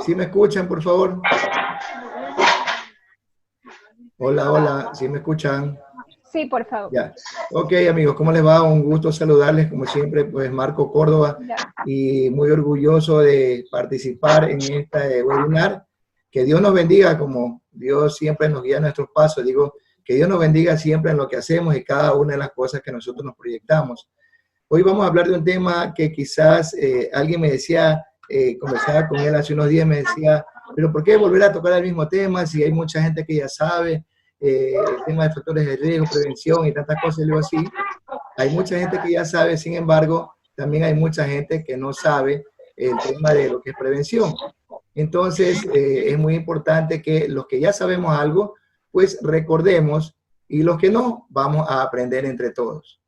¿Sí me escuchan, por favor? Hola, hola, ¿sí me escuchan? Sí, por favor. Ya. Ok, amigos, ¿cómo les va? Un gusto saludarles, como siempre, pues Marco Córdoba, Ya. y muy orgulloso de participar en este webinar. Que Dios nos bendiga, como Dios siempre nos guía nuestros pasos. Digo, que Dios nos bendiga siempre en lo que hacemos y cada una de las cosas que nosotros nos proyectamos. Hoy vamos a hablar de un tema que quizás alguien me decía, conversaba con él hace unos días, me decía, pero ¿por qué volver a tocar el mismo tema si hay mucha gente que ya sabe el tema de factores de riesgo, prevención y tantas cosas? Y luego así, hay mucha gente que ya sabe, sin embargo, también hay mucha gente que no sabe el tema de lo que es prevención. Entonces, es muy importante que los que ya sabemos algo, pues recordemos, y los que no, vamos a aprender entre todos.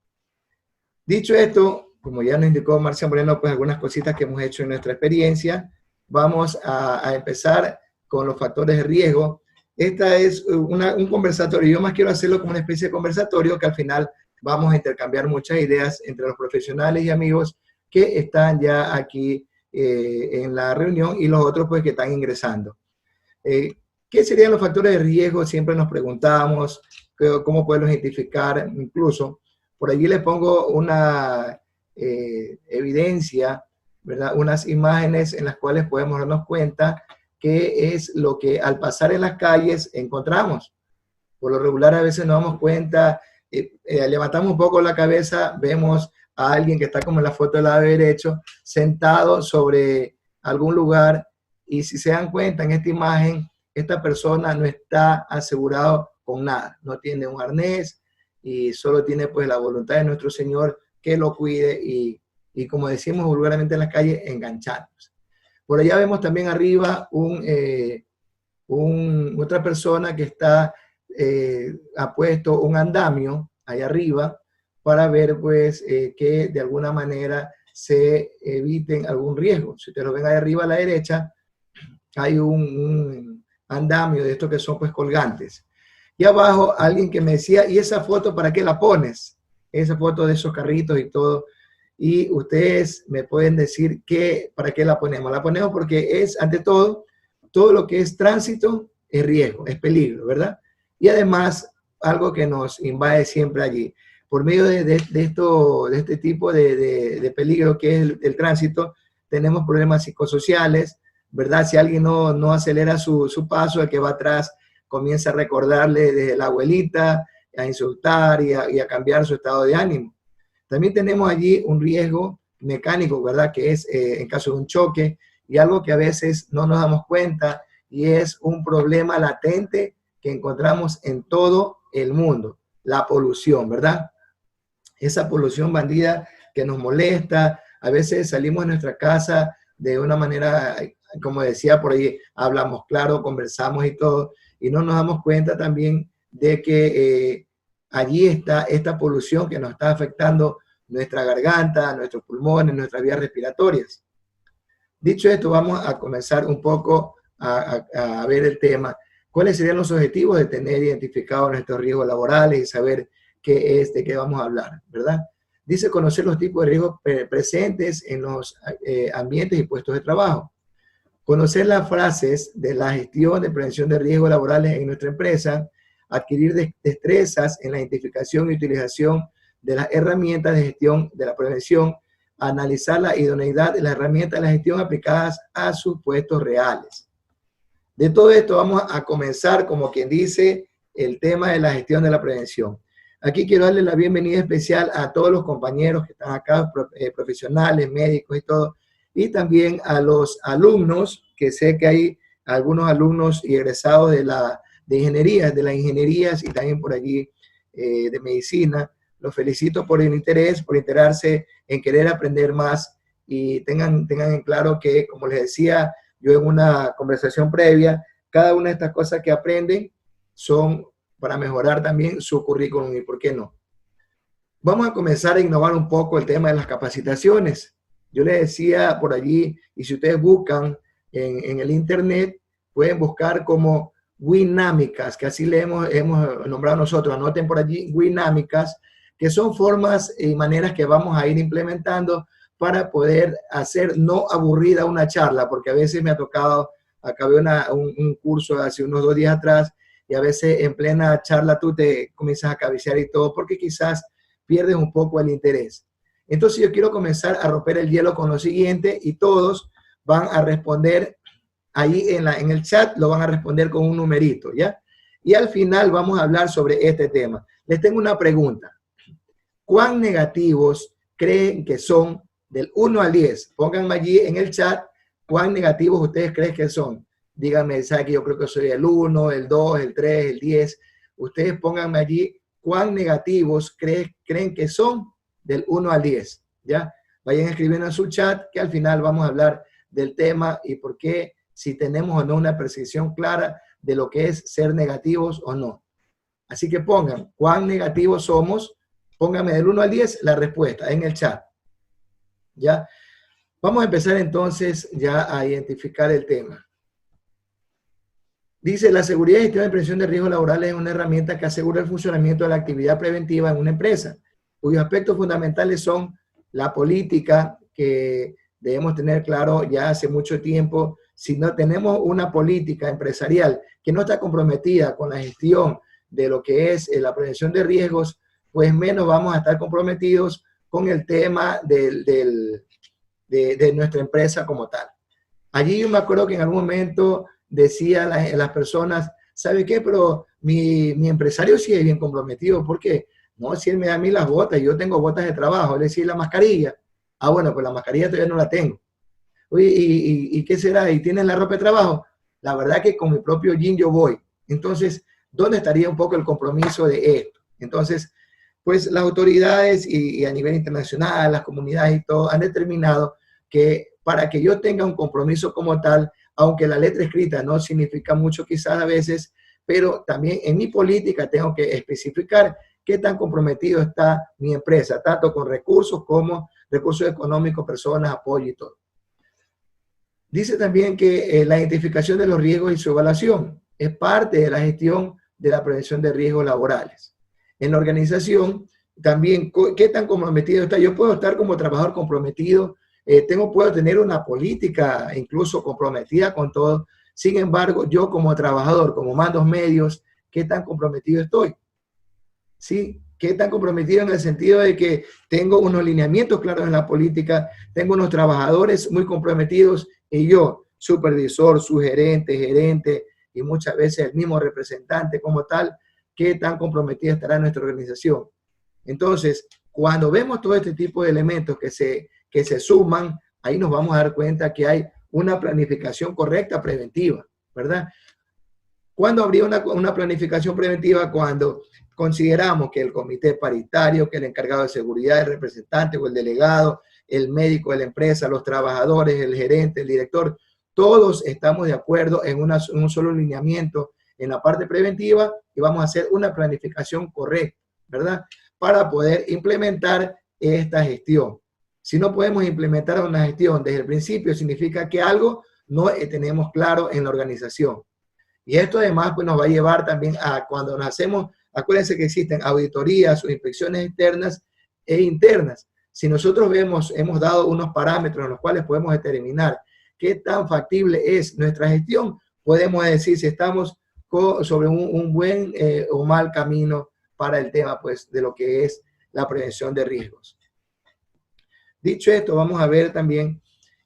Dicho esto, como ya nos indicó Marcia Moreno, pues algunas cositas que hemos hecho en nuestra experiencia, vamos a empezar con los factores de riesgo. Esta es un conversatorio, yo más quiero hacerlo como una especie de conversatorio que al final vamos a intercambiar muchas ideas entre los profesionales y amigos que están ya aquí en la reunión y los otros pues que están ingresando. ¿Qué serían los factores de riesgo? Siempre nos preguntamos cómo poderlos identificar. Incluso por allí les pongo una evidencia, ¿verdad? Unas imágenes en las cuales podemos darnos cuenta qué es lo que al pasar en las calles encontramos. Por lo regular a veces nos damos cuenta, levantamos un poco la cabeza, vemos a alguien que está como en la foto del lado derecho, sentado sobre algún lugar, y si se dan cuenta en esta imagen, esta persona no está asegurado con nada, no tiene un arnés y solo tiene pues la voluntad de nuestro Señor que lo cuide y como decimos vulgarmente en las calles, engancharnos. Por allá vemos también arriba otra persona que está, ha puesto un andamio ahí arriba para ver pues que de alguna manera se eviten algún riesgo. Si ustedes lo ven ahí arriba a la derecha, hay un andamio de estos que son pues colgantes. Y abajo alguien que me decía, ¿y esa foto para qué la pones? Esa foto de esos carritos y todo. Y ustedes me pueden decir para qué la ponemos. La ponemos porque es, ante todo lo que es tránsito es riesgo, es peligro, ¿verdad? Y además, algo que nos invade siempre allí. Por medio de este tipo de peligro que es el tránsito, tenemos problemas psicosociales, ¿verdad? Si alguien no acelera su paso, el que va atrás comienza a recordarle desde la abuelita, a insultar y a cambiar su estado de ánimo. También tenemos allí un riesgo mecánico, ¿verdad? Que es en caso de un choque y algo que a veces no nos damos cuenta y es un problema latente que encontramos en todo el mundo, la polución, ¿verdad? Esa polución bandida que nos molesta, a veces salimos de nuestra casa de una manera, como decía por ahí, hablamos claro, conversamos y todo, y no nos damos cuenta también de que allí está esta polución que nos está afectando nuestra garganta, nuestros pulmones, nuestras vías respiratorias. Dicho esto, vamos a comenzar un poco a ver el tema. ¿Cuáles serían los objetivos de tener identificados nuestros riesgos laborales y saber qué es, de qué vamos a hablar, ¿verdad? Dice conocer los tipos de riesgos presentes en los ambientes y puestos de trabajo. Conocer las frases de la gestión de prevención de riesgos laborales en nuestra empresa, adquirir destrezas en la identificación y utilización de las herramientas de gestión de la prevención, analizar la idoneidad de las herramientas de la gestión aplicadas a sus puestos reales. De todo esto vamos a comenzar, como quien dice, el tema de la gestión de la prevención. Aquí quiero darle la bienvenida especial a todos los compañeros que están acá, profesionales, médicos y todo, y también a los alumnos, que sé que hay algunos alumnos y egresados de las ingenierías y también por allí de medicina. Los felicito por el interés, por enterarse en querer aprender más y tengan en claro que, como les decía yo en una conversación previa, cada una de estas cosas que aprenden son para mejorar también su currículum y por qué no. Vamos a comenzar a innovar un poco el tema de las capacitaciones. Yo les decía por allí, y si ustedes buscan en el internet, pueden buscar como Winámicas, que así le hemos nombrado nosotros, anoten por allí Winámicas, que son formas y maneras que vamos a ir implementando para poder hacer no aburrida una charla, porque a veces me ha tocado, acabé un curso hace unos 2 días atrás, y a veces en plena charla tú te comienzas a cabecear y todo, porque quizás pierdes un poco el interés. Entonces yo quiero comenzar a romper el hielo con lo siguiente, y todos van a responder ahí en el chat, lo van a responder con un numerito, ¿ya? Y al final vamos a hablar sobre este tema. Les tengo una pregunta. ¿Cuán negativos creen que son del 1 al 10? Pónganme allí en el chat cuán negativos ustedes creen que son. Díganme, ¿sabe que yo creo que soy el 1, el 2, el 3, el 10? Ustedes pónganme allí cuán negativos creen que son del 1 al 10, ¿ya? Vayan escribiendo en su chat que al final vamos a hablar del tema y por qué, si tenemos o no una percepción clara de lo que es ser negativos o no. Así que pongan cuán negativos somos, pónganme del 1 al 10 la respuesta en el chat, ¿ya? Vamos a empezar entonces ya a identificar el tema. Dice, la seguridad y gestión de prevención de riesgos laborales es una herramienta que asegura el funcionamiento de la actividad preventiva en una empresa, cuyos aspectos fundamentales son la política, que debemos tener claro ya hace mucho tiempo. Si no tenemos una política empresarial que no está comprometida con la gestión de lo que es la prevención de riesgos, pues menos vamos a estar comprometidos con el tema de nuestra empresa como tal. Allí yo me acuerdo que en algún momento decía las personas, ¿sabe qué? Pero mi empresario sí es bien comprometido. ¿Por qué? No, si él me da a mí las botas, yo tengo botas de trabajo, es decir, la mascarilla. Ah, bueno, pues la mascarilla todavía no la tengo. Oye, ¿y qué será? ¿Y tienes la ropa de trabajo? La verdad que con mi propio jean yo voy. Entonces, ¿dónde estaría un poco el compromiso de esto? Entonces, pues las autoridades y a nivel internacional, las comunidades y todo, han determinado que para que yo tenga un compromiso como tal, aunque la letra escrita no significa mucho quizás a veces, pero también en mi política tengo que especificar qué tan comprometido está mi empresa, tanto con recursos como recursos económicos, personas, apoyo y todo. Dice también que la identificación de los riesgos y su evaluación es parte de la gestión de la prevención de riesgos laborales. En la organización, también, ¿qué tan comprometido está? Yo puedo estar como trabajador comprometido, puedo tener una política incluso comprometida con todo. Sin embargo, yo como trabajador, como mandos medios, ¿qué tan comprometido estoy? ¿Sí? ¿Qué tan comprometido en el sentido de que tengo unos lineamientos claros en la política, tengo unos trabajadores muy comprometidos y yo, supervisor, sugerente, gerente y muchas veces el mismo representante como tal, qué tan comprometida estará nuestra organización? Entonces, cuando vemos todo este tipo de elementos que se suman, ahí nos vamos a dar cuenta que hay una planificación correcta preventiva, ¿verdad? ¿Cuándo habría una planificación preventiva? Cuando consideramos que el comité paritario, que el encargado de seguridad, el representante o el delegado, el médico de la empresa, los trabajadores, el gerente, el director, todos estamos de acuerdo en un solo lineamiento en la parte preventiva y vamos a hacer una planificación correcta, ¿verdad? Para poder implementar esta gestión. Si no podemos implementar una gestión desde el principio, significa que algo no tenemos claro en la organización. Y esto además pues, nos va a llevar también a cuando nos hacemos, acuérdense que existen auditorías o inspecciones externas e internas. Si nosotros hemos dado unos parámetros en los cuales podemos determinar qué tan factible es nuestra gestión, podemos decir si estamos sobre un buen o mal camino para el tema pues, de lo que es la prevención de riesgos. Dicho esto, vamos a ver también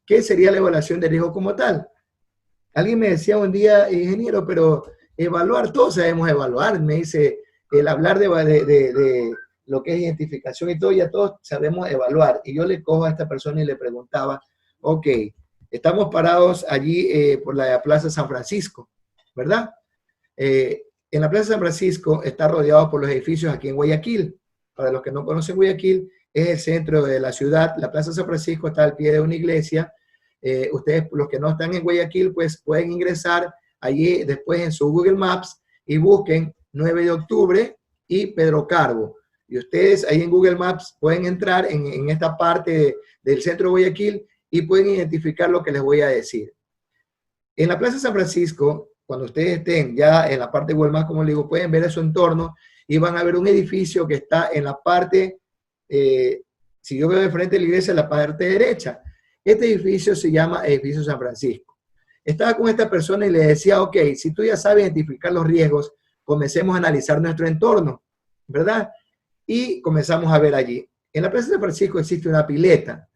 qué sería la evaluación de riesgo como tal. Alguien me decía un día, ingeniero, pero evaluar, todos sabemos evaluar. Me dice, el hablar de lo que es identificación y todo, ya todos sabemos evaluar. Y yo le cojo a esta persona y le preguntaba, ok, estamos parados allí por la Plaza San Francisco, ¿verdad? En la Plaza San Francisco está rodeado por los edificios aquí en Guayaquil. Para los que no conocen Guayaquil, es el centro de la ciudad. La Plaza San Francisco está al pie de una iglesia. Ustedes, los que no están en Guayaquil, pues pueden ingresar allí después en su Google Maps y busquen 9 de octubre y Pedro Carbo. Y ustedes ahí en Google Maps pueden entrar en esta parte del centro de Guayaquil y pueden identificar lo que les voy a decir. En la Plaza San Francisco, cuando ustedes estén ya en la parte de Google Maps, como les digo, pueden ver su entorno y van a ver un edificio que está en la parte Si yo veo de frente de la iglesia, la parte derecha. Este edificio se llama Edificio San Francisco. Estaba con esta persona y le decía, ok, si tú ya sabes identificar los riesgos, comencemos a analizar nuestro entorno, ¿verdad? Y comenzamos a ver allí. En la Plaza de San Francisco existe una pileta,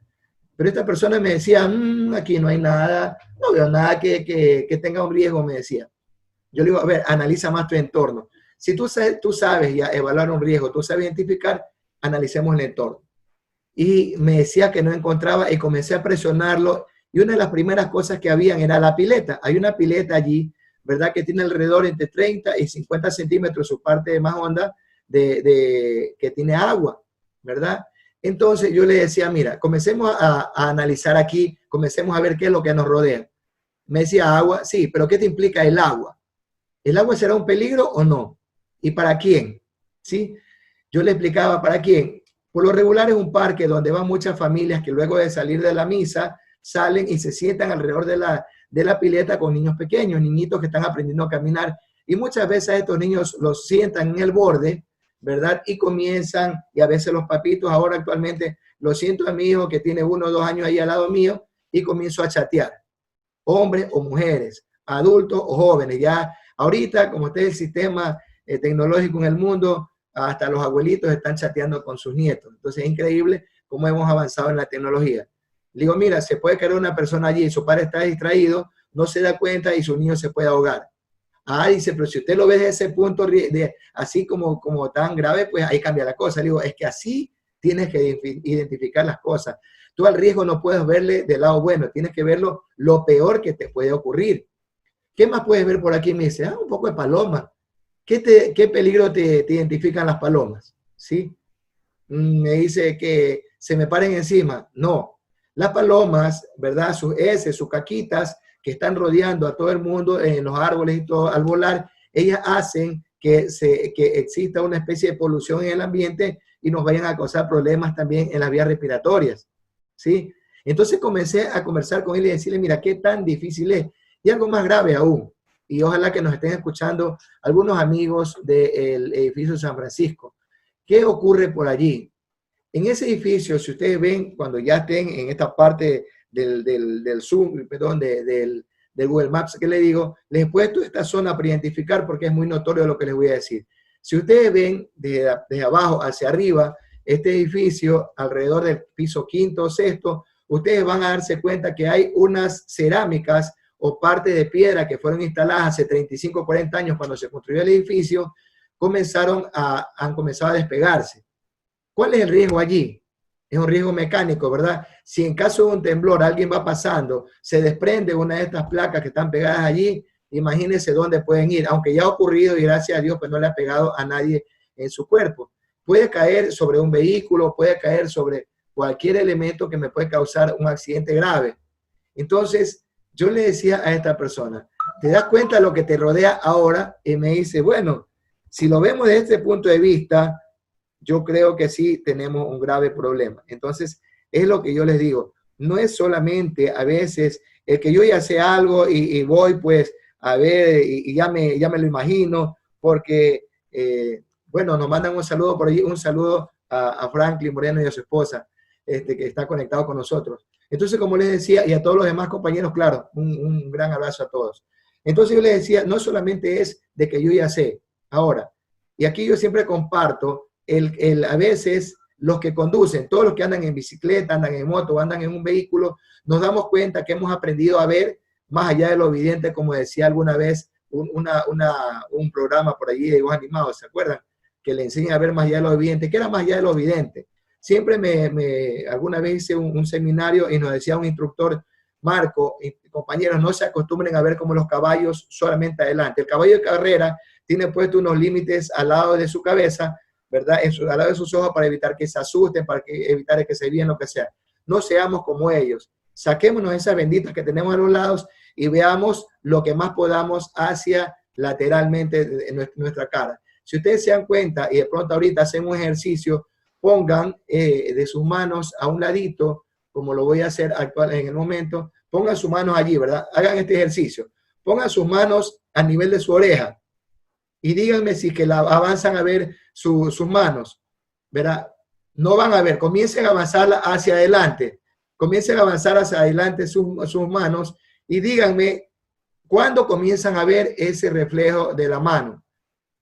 pero esta persona me decía, aquí no hay nada, no veo nada que tenga un riesgo, me decía. Yo le digo, a ver, analiza más tu entorno. Si tú sabes ya evaluar un riesgo, tú sabes identificar, analicemos el entorno. Y me decía que no encontraba y comencé a presionarlo. Y una de las primeras cosas que habían era la pileta. Hay una pileta allí, ¿verdad? Que tiene alrededor entre 30 y 50 centímetros su parte más honda que tiene agua, ¿verdad? Entonces yo le decía, mira, comencemos a analizar aquí, comencemos a ver qué es lo que nos rodea. Me decía agua, sí, pero ¿qué te implica el agua? ¿El agua será un peligro o no? ¿Y para quién? ¿Sí? Yo le explicaba para quién. Por lo regular es un parque donde van muchas familias que luego de salir de la misa salen y se sientan alrededor de la pileta con niños pequeños, niñitos que están aprendiendo a caminar. Y muchas veces estos niños los sientan en el borde, ¿verdad? Y comienzan, y a veces los papitos, ahora actualmente, lo siento a mi hijo que tiene 1 o 2 años ahí al lado mío, y comienzo a chatear. Hombres o mujeres, adultos o jóvenes. Ya ahorita, como está el sistema tecnológico en el mundo, hasta los abuelitos están chateando con sus nietos. Entonces es increíble cómo hemos avanzado en la tecnología. Le digo, mira, se puede quedar una persona allí, su padre está distraído, no se da cuenta y su niño se puede ahogar. Ah, dice, pero si usted lo ve desde ese punto, así como tan grave, pues ahí cambia la cosa. Le digo, es que así tienes que identificar las cosas. Tú al riesgo no puedes verle del lado bueno, tienes que verlo lo peor que te puede ocurrir. ¿Qué más puedes ver por aquí? Me dice, un poco de paloma. ¿Qué peligro te identifican las palomas? ¿Sí? Me dice que se me paren encima. No. Las palomas, ¿verdad? Sus heces, sus caquitas que están rodeando a todo el mundo en los árboles y todo, al volar, ellas hacen que exista una especie de polución en el ambiente y nos vayan a causar problemas también en las vías respiratorias. ¿Sí? Entonces comencé a conversar con él y decirle, mira, qué tan difícil es. Y algo más grave aún, y ojalá que nos estén escuchando algunos amigos del edificio San Francisco. ¿Qué ocurre por allí? En ese edificio, si ustedes ven, cuando ya estén en esta parte del Zoom, perdón, del Google Maps que le digo, les he puesto esta zona para identificar porque es muy notorio lo que les voy a decir. Si ustedes ven desde abajo hacia arriba, este edificio, alrededor del piso 5º o 6º, ustedes van a darse cuenta que hay unas cerámicas o parte de piedra que fueron instaladas hace 35 o 40 años cuando se construyó el edificio, han comenzado a despegarse. ¿Cuál es el riesgo allí? Es un riesgo mecánico, ¿verdad? Si en caso de un temblor alguien va pasando, se desprende una de estas placas que están pegadas allí, imagínense dónde pueden ir, aunque ya ha ocurrido y gracias a Dios pues no le ha pegado a nadie en su cuerpo. Puede caer sobre un vehículo, puede caer sobre cualquier elemento que me puede causar un accidente grave. Entonces, yo le decía a esta persona, ¿te das cuenta de lo que te rodea ahora? Y me dice, bueno, si lo vemos desde este punto de vista, yo creo que sí tenemos un grave problema. Entonces, es lo que yo les digo. No es solamente a veces el que yo ya sé algo y voy pues a ver y ya me lo imagino, porque, bueno, nos mandan un saludo por allí, un saludo a Franklin Moreno y a su esposa, que está conectado con nosotros. Entonces, como les decía, y a todos los demás compañeros, claro, un gran abrazo a todos. Entonces yo les decía, no solamente es de que yo ya sé, ahora, y aquí yo siempre comparto, a veces los que conducen, todos los que andan en bicicleta, andan en moto, andan en un vehículo, nos damos cuenta que hemos aprendido a ver más allá de lo evidente, como decía alguna vez un programa por allí de dibujos animados, ¿se acuerdan? Que le enseñan a ver más allá de lo evidente. ¿Qué era más allá de lo evidente? Siempre alguna vez hice un seminario y nos decía un instructor, Marco, compañeros, no se acostumbren a ver como los caballos solamente adelante. El caballo de carrera tiene puesto unos límites al lado de su cabeza, ¿verdad? Al lado de sus ojos para evitar que se asusten, evitar que se desvíen, lo que sea. No seamos como ellos. Saquémonos esas benditas que tenemos a los lados y veamos lo que más podamos hacia lateralmente en nuestra cara. Si ustedes se dan cuenta y de pronto ahorita hacen un ejercicio, pongan de sus manos a un ladito, como lo voy a hacer en el momento, pongan sus manos allí, ¿verdad? Hagan este ejercicio. Pongan sus manos a nivel de su oreja y díganme si que avanzan a ver sus manos, ¿verdad? no van a ver, comiencen a avanzar hacia adelante, comiencen a avanzar hacia adelante sus manos y díganme cuándo comienzan a ver ese reflejo de la mano.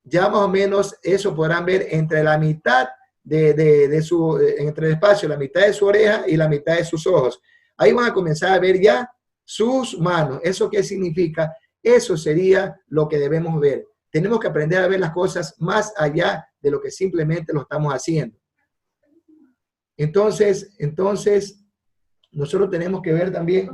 Ya más o menos eso podrán ver entre la mitad entre el espacio, la mitad de su oreja y la mitad de sus ojos. Ahí van a comenzar a ver ya sus manos. ¿Eso qué significa? Eso sería lo que debemos ver. Tenemos que aprender a ver las cosas más allá de lo que simplemente lo estamos haciendo. Entonces, nosotros tenemos que ver también.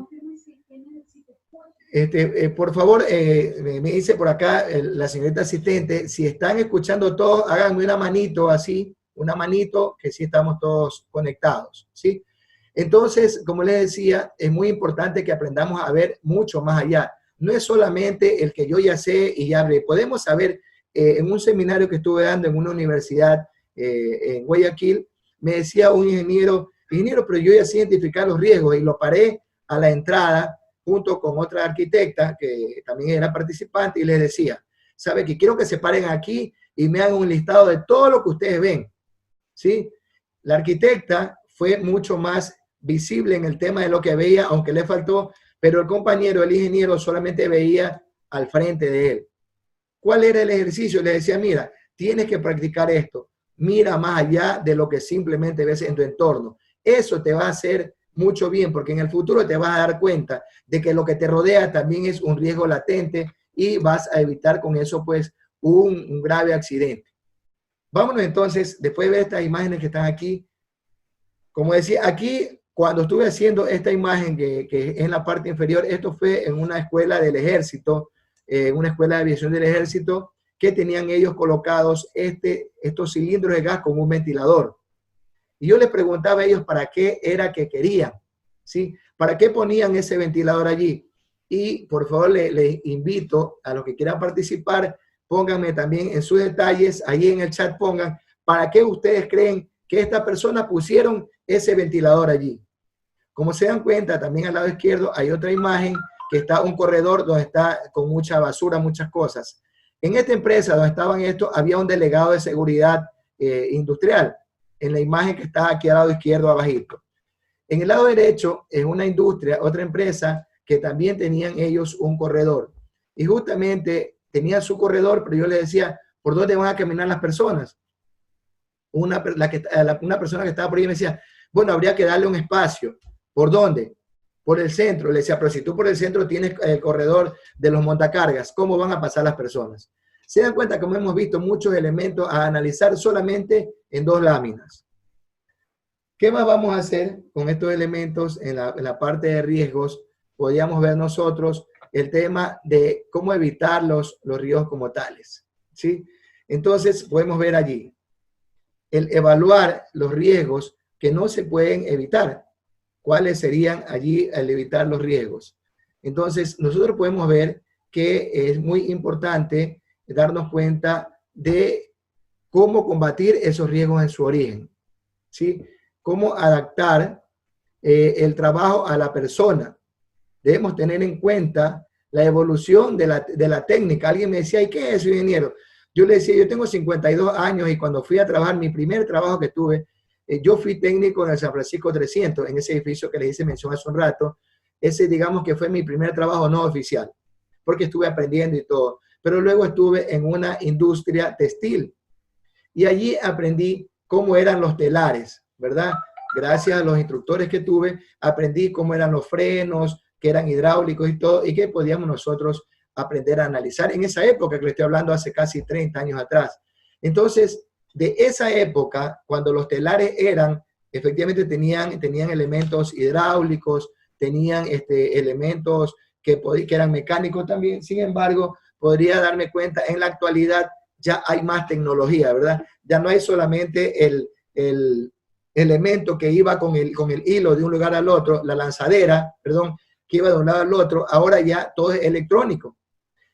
Por favor, me dice por acá la señorita asistente, si están escuchando todos, háganme una manito así, una manito que sí estamos todos conectados, ¿sí? Entonces, como les decía, es muy importante que aprendamos a ver mucho más allá. No es solamente el que yo ya sé y ya hablé. Podemos saber, en un seminario que estuve dando en una universidad en Guayaquil, me decía un ingeniero, pero yo ya sé identificar los riesgos y lo paré a la entrada junto con otra arquitecta que también era participante y les decía, ¿sabe que quiero que se paren aquí y me hagan un listado de todo lo que ustedes ven? ¿Sí? La arquitecta fue mucho más visible en el tema de lo que veía, aunque le faltó, pero el compañero, el ingeniero, solamente veía al frente de él. ¿Cuál era el ejercicio? Le decía, mira, tienes que practicar esto. Mira más allá de lo que simplemente ves en tu entorno. Eso te va a hacer mucho bien, porque en el futuro te vas a dar cuenta de que lo que te rodea también es un riesgo latente y vas a evitar con eso, pues, un grave accidente. Vámonos entonces, después de ver estas imágenes que están aquí, como decía, aquí cuando estuve haciendo esta imagen que es en la parte inferior, esto fue en una escuela del ejército, una escuela de aviación del ejército, que tenían ellos colocados estos cilindros de gas con un ventilador. Y yo les preguntaba a ellos para qué era que querían, ¿sí? ¿Para qué ponían ese ventilador allí? Y por favor les invito a los que quieran participar, pónganme también en sus detalles, ahí en el chat pongan, ¿para qué ustedes creen que estas personas pusieron ese ventilador allí? Como se dan cuenta, también al lado izquierdo hay otra imagen que está un corredor donde está con mucha basura, muchas cosas. En esta empresa donde estaban estos, había un delegado de seguridad industrial, en la imagen que está aquí al lado izquierdo abajito. En el lado derecho es una industria, otra empresa, que también tenían ellos un corredor. Y justamente tenían su corredor, pero yo les decía, ¿por dónde van a caminar las personas? Una persona que estaba por ahí me decía, bueno, habría que darle un espacio. ¿Por dónde? Por el centro. Le decía, pero si tú por el centro tienes el corredor de los montacargas, ¿cómo van a pasar las personas? Se dan cuenta que hemos visto muchos elementos a analizar solamente en dos láminas. ¿Qué más vamos a hacer con estos elementos en la parte de riesgos? Podríamos ver nosotros el tema de cómo evitar los riesgos como tales, ¿sí? Entonces, podemos ver allí el evaluar los riesgos que no se pueden evitar. ¿Cuáles serían allí al evitar los riesgos? Entonces, nosotros podemos ver que es muy importante darnos cuenta de cómo combatir esos riesgos en su origen, ¿sí? Cómo adaptar el trabajo a la persona. Debemos tener en cuenta la evolución de la técnica. Alguien me decía, ¿y qué es eso, ingeniero? Yo le decía, yo tengo 52 años y cuando fui a trabajar, mi primer trabajo que tuve, yo fui técnico en el San Francisco 300, en ese edificio que les hice mención hace un rato. Ese, digamos que fue mi primer trabajo no oficial, porque estuve aprendiendo y todo. Pero luego estuve en una industria textil y allí aprendí cómo eran los telares, ¿verdad? Gracias a los instructores que tuve, aprendí cómo eran los frenos, que eran hidráulicos y todo, y que podíamos nosotros aprender a analizar en esa época, que le estoy hablando hace casi 30 años atrás. Entonces, de esa época, cuando los telares efectivamente tenían elementos hidráulicos, tenían elementos que eran mecánicos también. Sin embargo, podría darme cuenta, en la actualidad ya hay más tecnología, ¿verdad? Ya no hay solamente el elemento que iba con el hilo de un lugar al otro, la lanzadera, perdón, que iba de un lado al otro. Ahora ya todo es electrónico.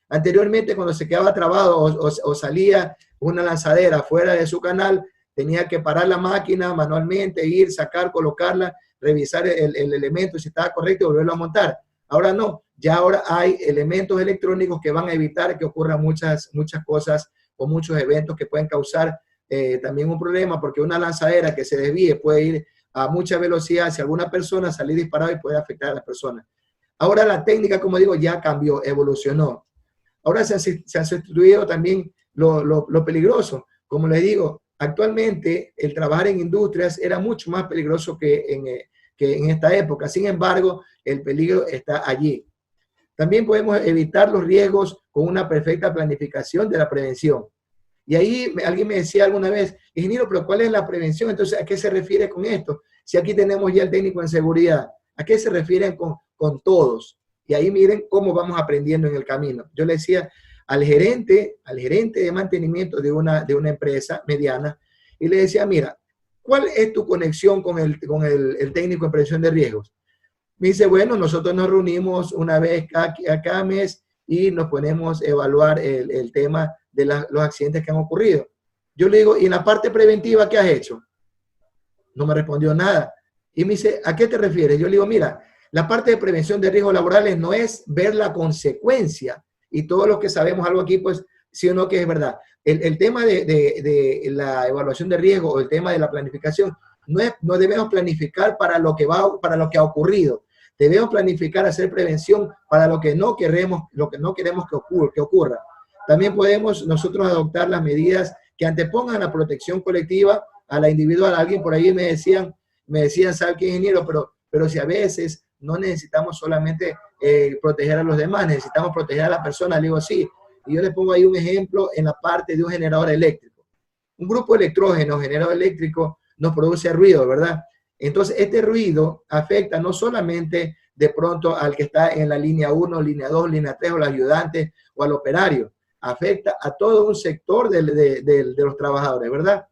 Anteriormente, cuando se quedaba trabado o salía una lanzadera fuera de su canal, tenía que parar la máquina manualmente, ir, sacar, colocarla, revisar el elemento si estaba correcto y volverlo a montar. Ahora no, ya ahora hay elementos electrónicos que van a evitar que ocurran muchas cosas o muchos eventos que pueden causar también un problema, porque una lanzadera que se desvíe puede ir a mucha velocidad hacia alguna persona, salir disparado y puede afectar a la persona. Ahora la técnica, como digo, ya cambió, evolucionó. Ahora se han sustituido también lo peligroso. Como les digo, actualmente el trabajar en industrias era mucho más peligroso que en esta época. Sin embargo, el peligro está allí. También podemos evitar los riesgos con una perfecta planificación de la prevención. Y ahí alguien me decía alguna vez, ingeniero, pero ¿cuál es la prevención? Entonces, ¿a qué se refiere con esto? Si aquí tenemos ya el técnico en seguridad, ¿a qué se refieren con todos? Y ahí miren cómo vamos aprendiendo en el camino. Yo le decía al gerente de mantenimiento de una empresa mediana, y le decía, mira, ¿cuál es tu conexión con el técnico en prevención de riesgos? Me dice, bueno, nosotros nos reunimos una vez cada mes y nos ponemos a evaluar el tema de los accidentes que han ocurrido. Yo le digo, ¿y en la parte preventiva qué has hecho? No me respondió nada. Y me dice, ¿a qué te refieres? Yo le digo, mira, la parte de prevención de riesgos laborales no es ver la consecuencia. Y todos los que sabemos algo aquí, pues, sí o no que es verdad. El tema de la evaluación de riesgo o el tema de la planificación, no debemos planificar para lo que ha ocurrido. Debemos planificar, hacer prevención para lo que no queremos que ocurra. También podemos nosotros adoptar las medidas que antepongan la protección colectiva a la individual. Alguien por ahí me decían, ¿sabe qué, ingeniero? Pero si a veces no necesitamos solamente proteger a los demás, necesitamos proteger a la persona. Le digo, sí. Y yo le pongo ahí un ejemplo en la parte de un generador eléctrico. Un grupo de electrógenos, generador eléctrico, nos produce ruido, ¿verdad? Entonces, este ruido afecta no solamente de pronto al que está en la línea 1, línea 2, línea 3, o al ayudante o al operario. Afecta a todo un sector de los trabajadores, ¿verdad?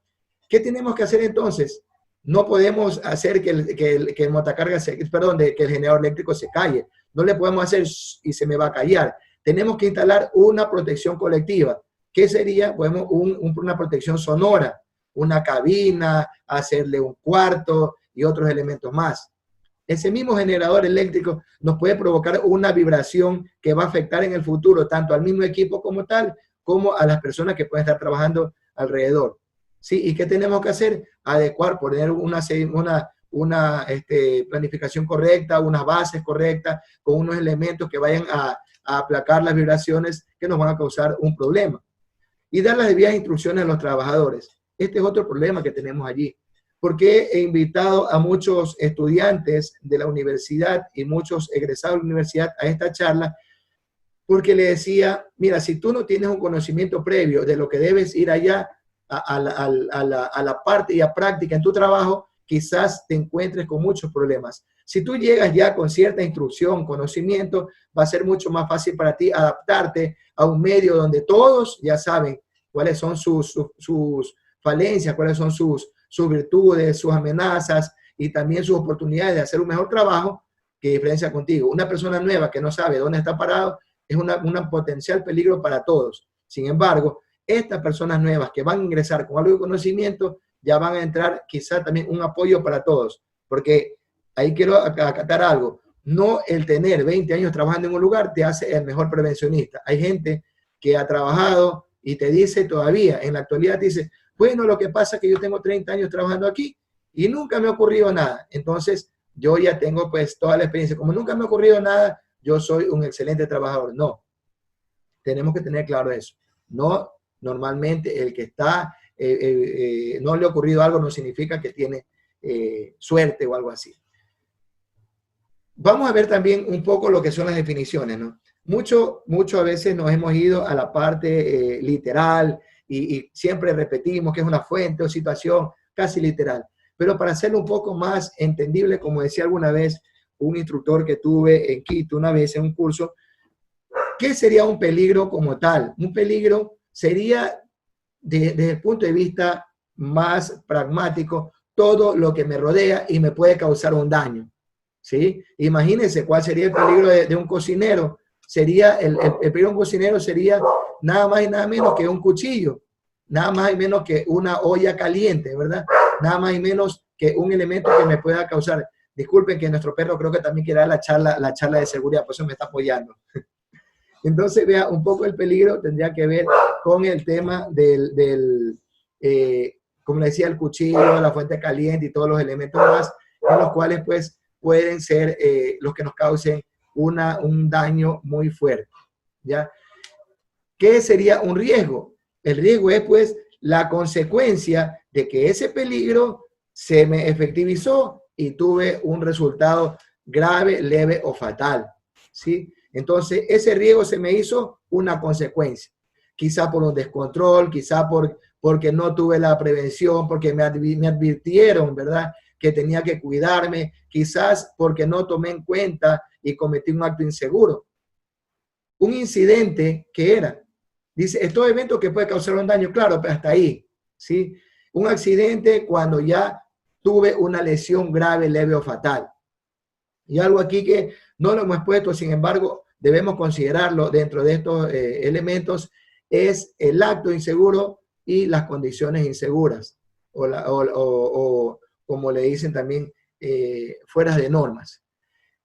¿Qué tenemos que hacer entonces? No podemos hacer que el montacarga, que el generador eléctrico se calle. No le podemos hacer y se me va a callar. Tenemos que instalar una protección colectiva. ¿Qué sería? Podemos una protección sonora, una cabina, hacerle un cuarto y otros elementos más. Ese mismo generador eléctrico nos puede provocar una vibración que va a afectar en el futuro tanto al mismo equipo como tal, como a las personas que pueden estar trabajando alrededor. ¿Sí? ¿Y qué tenemos que hacer? Adecuar, poner una planificación correcta, unas bases correctas, con unos elementos que vayan a aplacar las vibraciones que nos van a causar un problema. Y dar las debidas instrucciones a los trabajadores. Este es otro problema que tenemos allí. Porque he invitado a muchos estudiantes de la universidad y muchos egresados de la universidad a esta charla, porque le decía, mira, si tú no tienes un conocimiento previo de lo que debes ir allá a la parte y a práctica en tu trabajo, quizás te encuentres con muchos problemas. Si tú llegas ya con cierta instrucción, conocimiento, va a ser mucho más fácil para ti adaptarte a un medio donde todos ya saben cuáles son sus falencias, cuáles son sus virtudes, sus amenazas y también sus oportunidades de hacer un mejor trabajo que diferencia contigo. Una persona nueva que no sabe dónde está parado es un potencial peligro para todos. Sin embargo, estas personas nuevas que van a ingresar con algo de conocimiento ya van a entrar quizá también un apoyo para todos, porque ahí quiero acatar algo. No el tener 20 años trabajando en un lugar te hace el mejor prevencionista. Hay gente que ha trabajado y te dice todavía, en la actualidad te dice, bueno, lo que pasa es que yo tengo 30 años trabajando aquí y nunca me ha ocurrido nada. Entonces, yo ya tengo pues toda la experiencia. Como nunca me ha ocurrido nada, yo soy un excelente trabajador. No, tenemos que tener claro eso. No, normalmente el que está, no le ha ocurrido algo no significa que tiene suerte o algo así. Vamos a ver también un poco lo que son las definiciones, ¿no? Mucho a veces nos hemos ido a la parte literal y siempre repetimos que es una fuente o situación casi literal. Pero para hacerlo un poco más entendible, como decía alguna vez un instructor que tuve en Quito una vez en un curso, ¿qué sería un peligro como tal? Un peligro sería, desde el punto de vista más pragmático, todo lo que me rodea y me puede causar un daño. ¿Sí? Imagínense cuál sería el peligro de un cocinero. Sería el peligro de un cocinero sería nada más y nada menos que un cuchillo, nada más y menos que una olla caliente, ¿verdad? Nada más y menos que un elemento que me pueda causar. Disculpen que nuestro perro creo que también quiere dar la charla de seguridad, por eso me está apoyando. Entonces, vea, un poco el peligro tendría que ver con el tema del como le decía, el cuchillo, la fuente caliente y todos los elementos más, en los cuales pues pueden ser los que nos causen un daño muy fuerte, ¿ya? ¿Qué sería un riesgo? El riesgo es pues la consecuencia de que ese peligro se me efectivizó y tuve un resultado grave, leve o fatal, ¿sí? Entonces, ese riesgo se me hizo una consecuencia, quizá por un descontrol, quizá porque no tuve la prevención, porque me advirtieron, ¿verdad?, que tenía que cuidarme, quizás porque no tomé en cuenta y cometí un acto inseguro. Un incidente que era, dice, estos eventos que puede causar un daño, claro, pero hasta ahí, ¿sí? Un accidente cuando ya tuve una lesión grave, leve o fatal. Y algo aquí que no lo hemos puesto, sin embargo, debemos considerarlo dentro de estos elementos, es el acto inseguro y las condiciones inseguras, o como le dicen también, fuera de normas.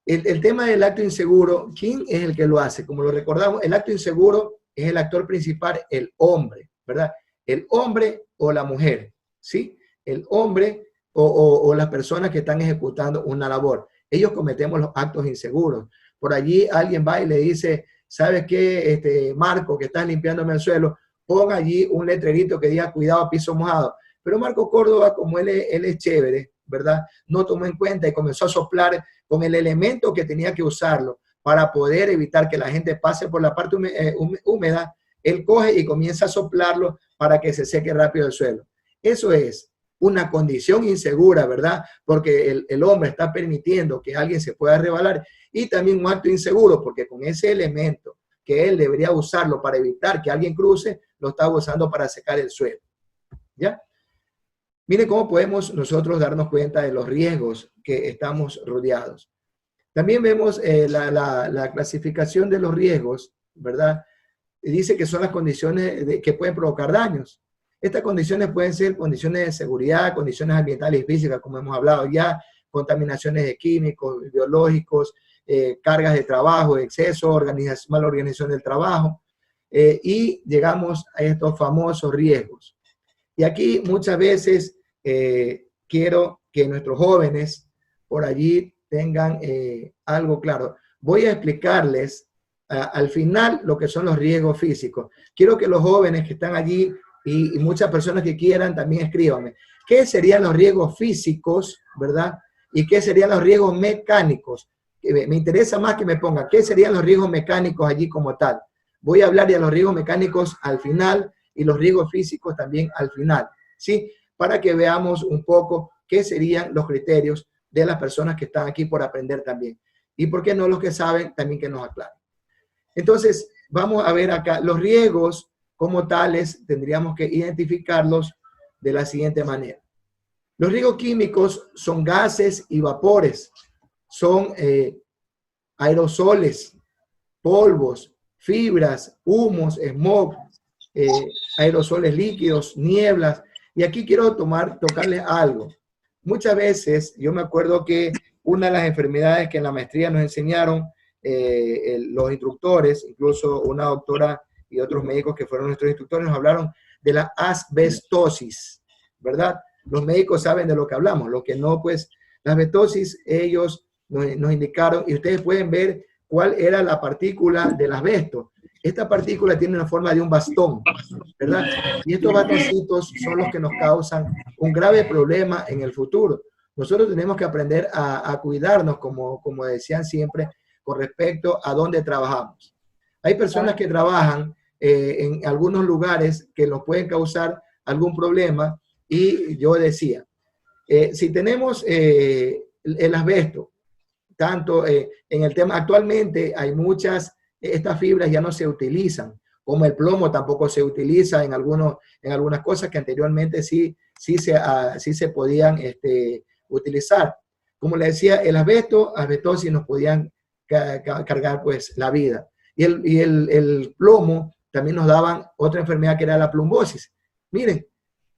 El tema del acto inseguro, ¿quién es el que lo hace? Como lo recordamos, el acto inseguro es el actor principal, el hombre, ¿verdad? El hombre o la mujer, ¿sí? El hombre o las personas que están ejecutando una labor. Ellos cometemos los actos inseguros. Por allí alguien va y le dice, ¿sabes qué, Marco, que estás limpiándome el suelo? Pon allí un letrerito que diga, cuidado, piso mojado. Pero Marco Córdoba, como él es chévere, ¿verdad? No tomó en cuenta y comenzó a soplar con el elemento que tenía que usarlo para poder evitar que la gente pase por la parte húmeda. Él coge y comienza a soplarlo para que se seque rápido el suelo. Eso es una condición insegura, ¿verdad? Porque el hombre está permitiendo que alguien se pueda resbalar, y también un acto inseguro, porque con ese elemento que él debería usarlo para evitar que alguien cruce, lo está usando para secar el suelo, ¿ya? Miren cómo podemos nosotros darnos cuenta de los riesgos que estamos rodeados. También vemos la clasificación de los riesgos, ¿verdad? Y dice que son las condiciones que pueden provocar daños. Estas condiciones pueden ser condiciones de seguridad, condiciones ambientales y físicas, como hemos hablado ya, contaminaciones de químicos, biológicos, cargas de trabajo, exceso, mala organización del trabajo, y llegamos a estos famosos riesgos. Y aquí muchas veces quiero que nuestros jóvenes por allí tengan algo claro. Voy a explicarles al final lo que son los riesgos físicos. Quiero que los jóvenes que están allí y muchas personas que quieran también escríbanme. ¿Qué serían los riesgos físicos, verdad? ¿Y qué serían los riesgos mecánicos? Me interesa más que me pongan qué serían los riesgos mecánicos allí como tal. Voy a hablar de los riesgos mecánicos al final y los riesgos físicos también al final, ¿sí? Para que veamos un poco qué serían los criterios de las personas que están aquí por aprender también. Y por qué no los que saben también que nos aclaren. Entonces, vamos a ver acá los riesgos como tales, tendríamos que identificarlos de la siguiente manera. Los riesgos químicos son gases y vapores, son aerosoles, polvos, fibras, humos, smog, aerosoles líquidos, nieblas. Y aquí quiero tocarles algo. Muchas veces, yo me acuerdo que una de las enfermedades que en la maestría nos enseñaron los instructores, incluso una doctora y otros médicos que fueron nuestros instructores, nos hablaron de la asbestosis, ¿verdad? Los médicos saben de lo que hablamos, lo que no, pues, la asbestosis, ellos nos indicaron, y ustedes pueden ver cuál era la partícula del asbesto. Esta partícula tiene una forma de un bastón, ¿verdad? Y estos bastoncitos son los que nos causan un grave problema en el futuro. Nosotros tenemos que aprender a cuidarnos, como decían siempre, con respecto a dónde trabajamos. Hay personas que trabajan en algunos lugares que nos pueden causar algún problema, y yo decía, si tenemos el asbesto, tanto en el tema, actualmente hay muchas, estas fibras ya no se utilizan, como el plomo tampoco se utiliza en algunas cosas que anteriormente sí se podían utilizar. Como le decía, el asbestosis nos podían cargar pues la vida. Y el plomo también nos daban otra enfermedad que era la plombosis. Miren,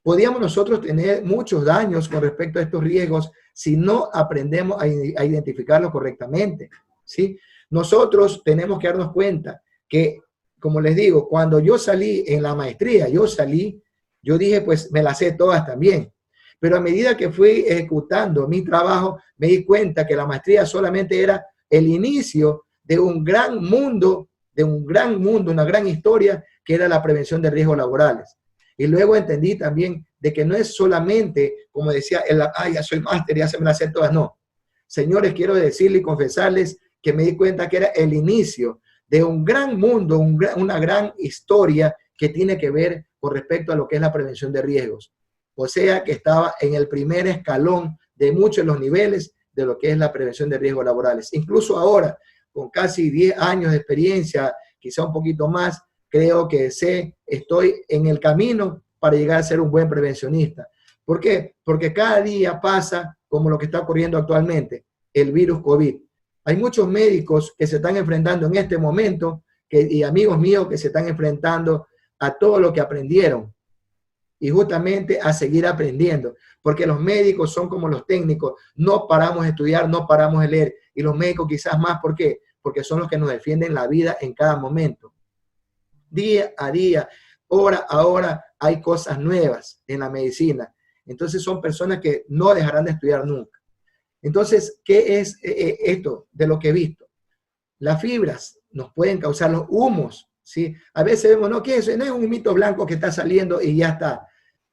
podíamos nosotros tener muchos daños con respecto a estos riesgos si no aprendemos a identificarlos correctamente, ¿sí? Nosotros tenemos que darnos cuenta que, como les digo, cuando yo salí en la maestría, yo salí Yo dije, pues me las sé todas también. Pero a medida que fui ejecutando mi trabajo, me di cuenta que la maestría solamente era el inicio de un gran mundo, una gran historia, que era la prevención de riesgos laborales. Y luego entendí también de que no es solamente, como decía, ya soy máster, ya se me las sé todas, no. Señores, quiero decirles y confesarles que me di cuenta que era el inicio de un gran mundo, una gran historia que tiene que ver con respecto a lo que es la prevención de riesgos. O sea, que estaba en el primer escalón de muchos de los niveles de lo que es la prevención de riesgos laborales. Incluso ahora, con casi 10 años de experiencia, quizá un poquito más, creo que estoy en el camino para llegar a ser un buen prevencionista. ¿Por qué? Porque cada día pasa como lo que está ocurriendo actualmente, el virus COVID. Hay muchos médicos que se están enfrentando en este momento y amigos míos que se están enfrentando a todo lo que aprendieron y justamente a seguir aprendiendo, porque los médicos son como los técnicos, no paramos de estudiar, no paramos de leer, y los médicos quizás más, ¿por qué? Porque son los que nos defienden la vida en cada momento. Día a día, hora a hora, hay cosas nuevas en la medicina. Entonces son personas que no dejarán de estudiar nunca. Entonces, ¿qué es esto de lo que he visto? Las fibras nos pueden causar los humos, ¿sí? A veces vemos, no, ¿qué es eso? No es un humito blanco que está saliendo y ya está.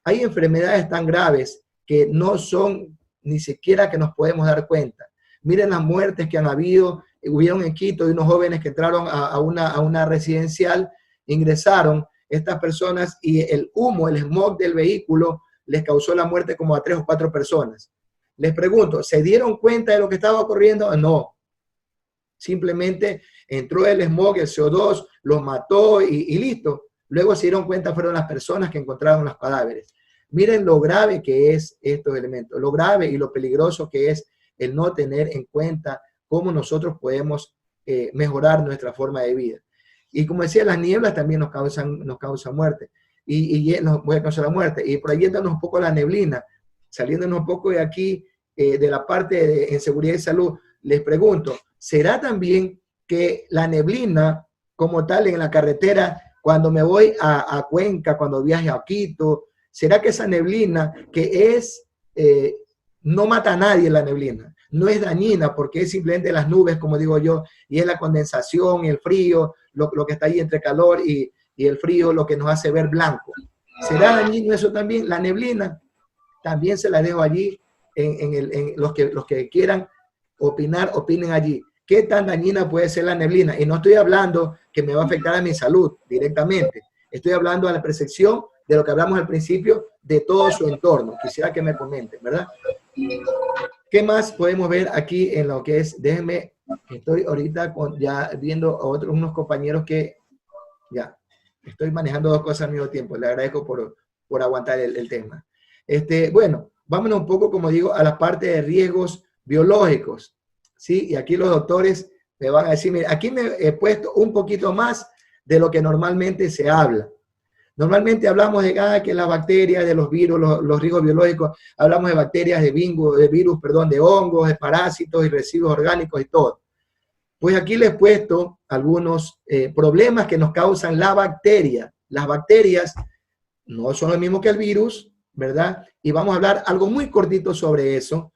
Hay enfermedades tan graves que no son ni siquiera que nos podemos dar cuenta. Miren las muertes que han habido, hubieron en Quito de unos jóvenes que entraron a una residencial, ingresaron estas personas y el humo, el smog del vehículo les causó la muerte como a 3 o 4 personas. Les pregunto, ¿se dieron cuenta de lo que estaba ocurriendo? No. Simplemente entró el smog, el CO2, los mató y listo. Luego se dieron cuenta, fueron las personas que encontraron los cadáveres. Miren lo grave que es estos elementos, lo grave y lo peligroso que es el no tener en cuenta cómo nosotros podemos mejorar nuestra forma de vida. Y como decía, las nieblas también nos causan muerte. Y nos puede causar la muerte. Y por ahí yéndonos un poco la neblina, saliéndonos un poco de aquí, de la parte de seguridad y salud, les pregunto, ¿será también que la neblina como tal en la carretera, cuando me voy a Cuenca, cuando viaje a Quito, será que esa neblina que no mata a nadie la neblina, no es dañina porque es simplemente las nubes, como digo yo, y es la condensación, el frío, lo que está ahí entre calor y el frío, lo que nos hace ver blanco? ¿Será dañino eso también? La neblina también se la dejo allí, en los que quieran opinar, opinen allí. ¿Qué tan dañina puede ser la neblina? Y no estoy hablando que me va a afectar a mi salud directamente. Estoy hablando a la percepción de lo que hablamos al principio, de todo su entorno. Quisiera que me comenten, ¿verdad? ¿Qué más podemos ver aquí en lo que es? Déjenme, estoy ahorita ya viendo a unos compañeros que ya estoy manejando 2 cosas al mismo tiempo. Le agradezco por aguantar el tema. Bueno, vámonos un poco, como digo, a la parte de riesgos biológicos, ¿sí? Y aquí los doctores me van a decir, mire, aquí me he puesto un poquito más de lo que normalmente se habla. Normalmente hablamos de que las bacterias, de los virus, los riesgos biológicos, hablamos de bacterias, de virus, de hongos, de parásitos y residuos orgánicos y todo. Pues aquí les he puesto algunos problemas que nos causan la bacteria. Las bacterias no son lo mismo que el virus, ¿verdad? Y vamos a hablar algo muy cortito sobre eso.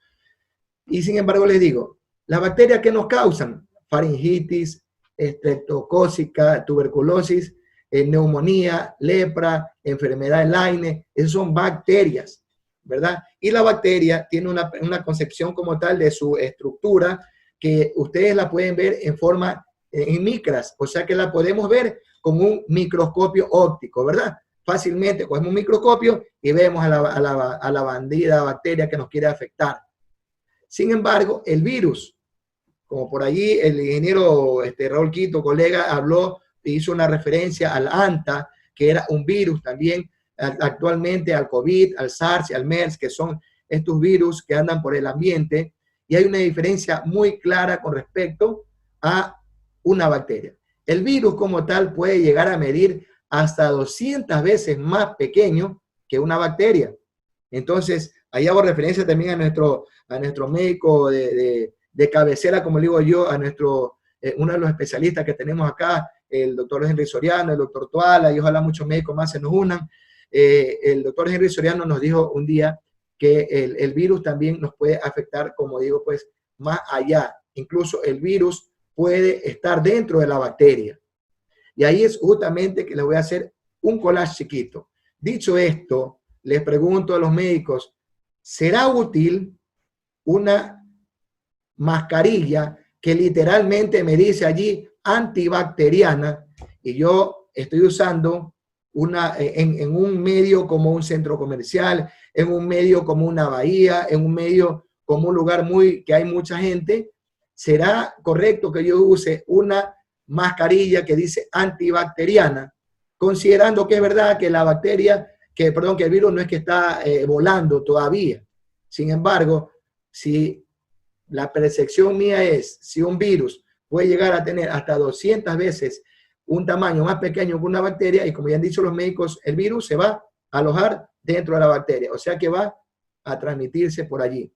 Y sin embargo les digo, las bacterias que nos causan faringitis, estreptocócica, tuberculosis, neumonía, lepra, enfermedad de Lyme, esas son bacterias, ¿verdad? Y la bacteria tiene una concepción como tal de su estructura que ustedes la pueden ver en forma en micras, o sea que la podemos ver con un microscopio óptico, ¿verdad? Fácilmente cogemos un microscopio y vemos a la bandida bacteria que nos quiere afectar. Sin embargo, el virus, como por allí el ingeniero Raúl Quito, colega, habló e hizo una referencia al ANTA, que era un virus también, actualmente al COVID, al SARS y al MERS, que son estos virus que andan por el ambiente, y hay una diferencia muy clara con respecto a una bacteria. El virus como tal puede llegar a medir hasta 200 veces más pequeño que una bacteria. Entonces, ahí hago referencia también a nuestro médico de cabecera, como digo yo, a uno de los especialistas que tenemos acá, el doctor Henry Soriano, el doctor Toala, y ojalá muchos médicos más se nos unan. el doctor Henry Soriano nos dijo un día que el virus también nos puede afectar, como digo, pues más allá. Incluso el virus puede estar dentro de la bacteria. Y ahí es justamente que les voy a hacer un collage chiquito. Dicho esto, les pregunto a los médicos, ¿será útil una mascarilla que literalmente me dice allí antibacteriana? Y yo estoy usando en un medio como un centro comercial, en un medio como una bahía, en un medio como un lugar que hay mucha gente. ¿Será correcto que yo use una mascarilla que dice antibacteriana, considerando que es verdad que la bacteria, que el virus no es que está volando todavía? Sin embargo, si la percepción mía es, si un virus puede llegar a tener hasta 200 veces un tamaño más pequeño que una bacteria, y como ya han dicho los médicos, el virus se va a alojar dentro de la bacteria, o sea que va a transmitirse por allí.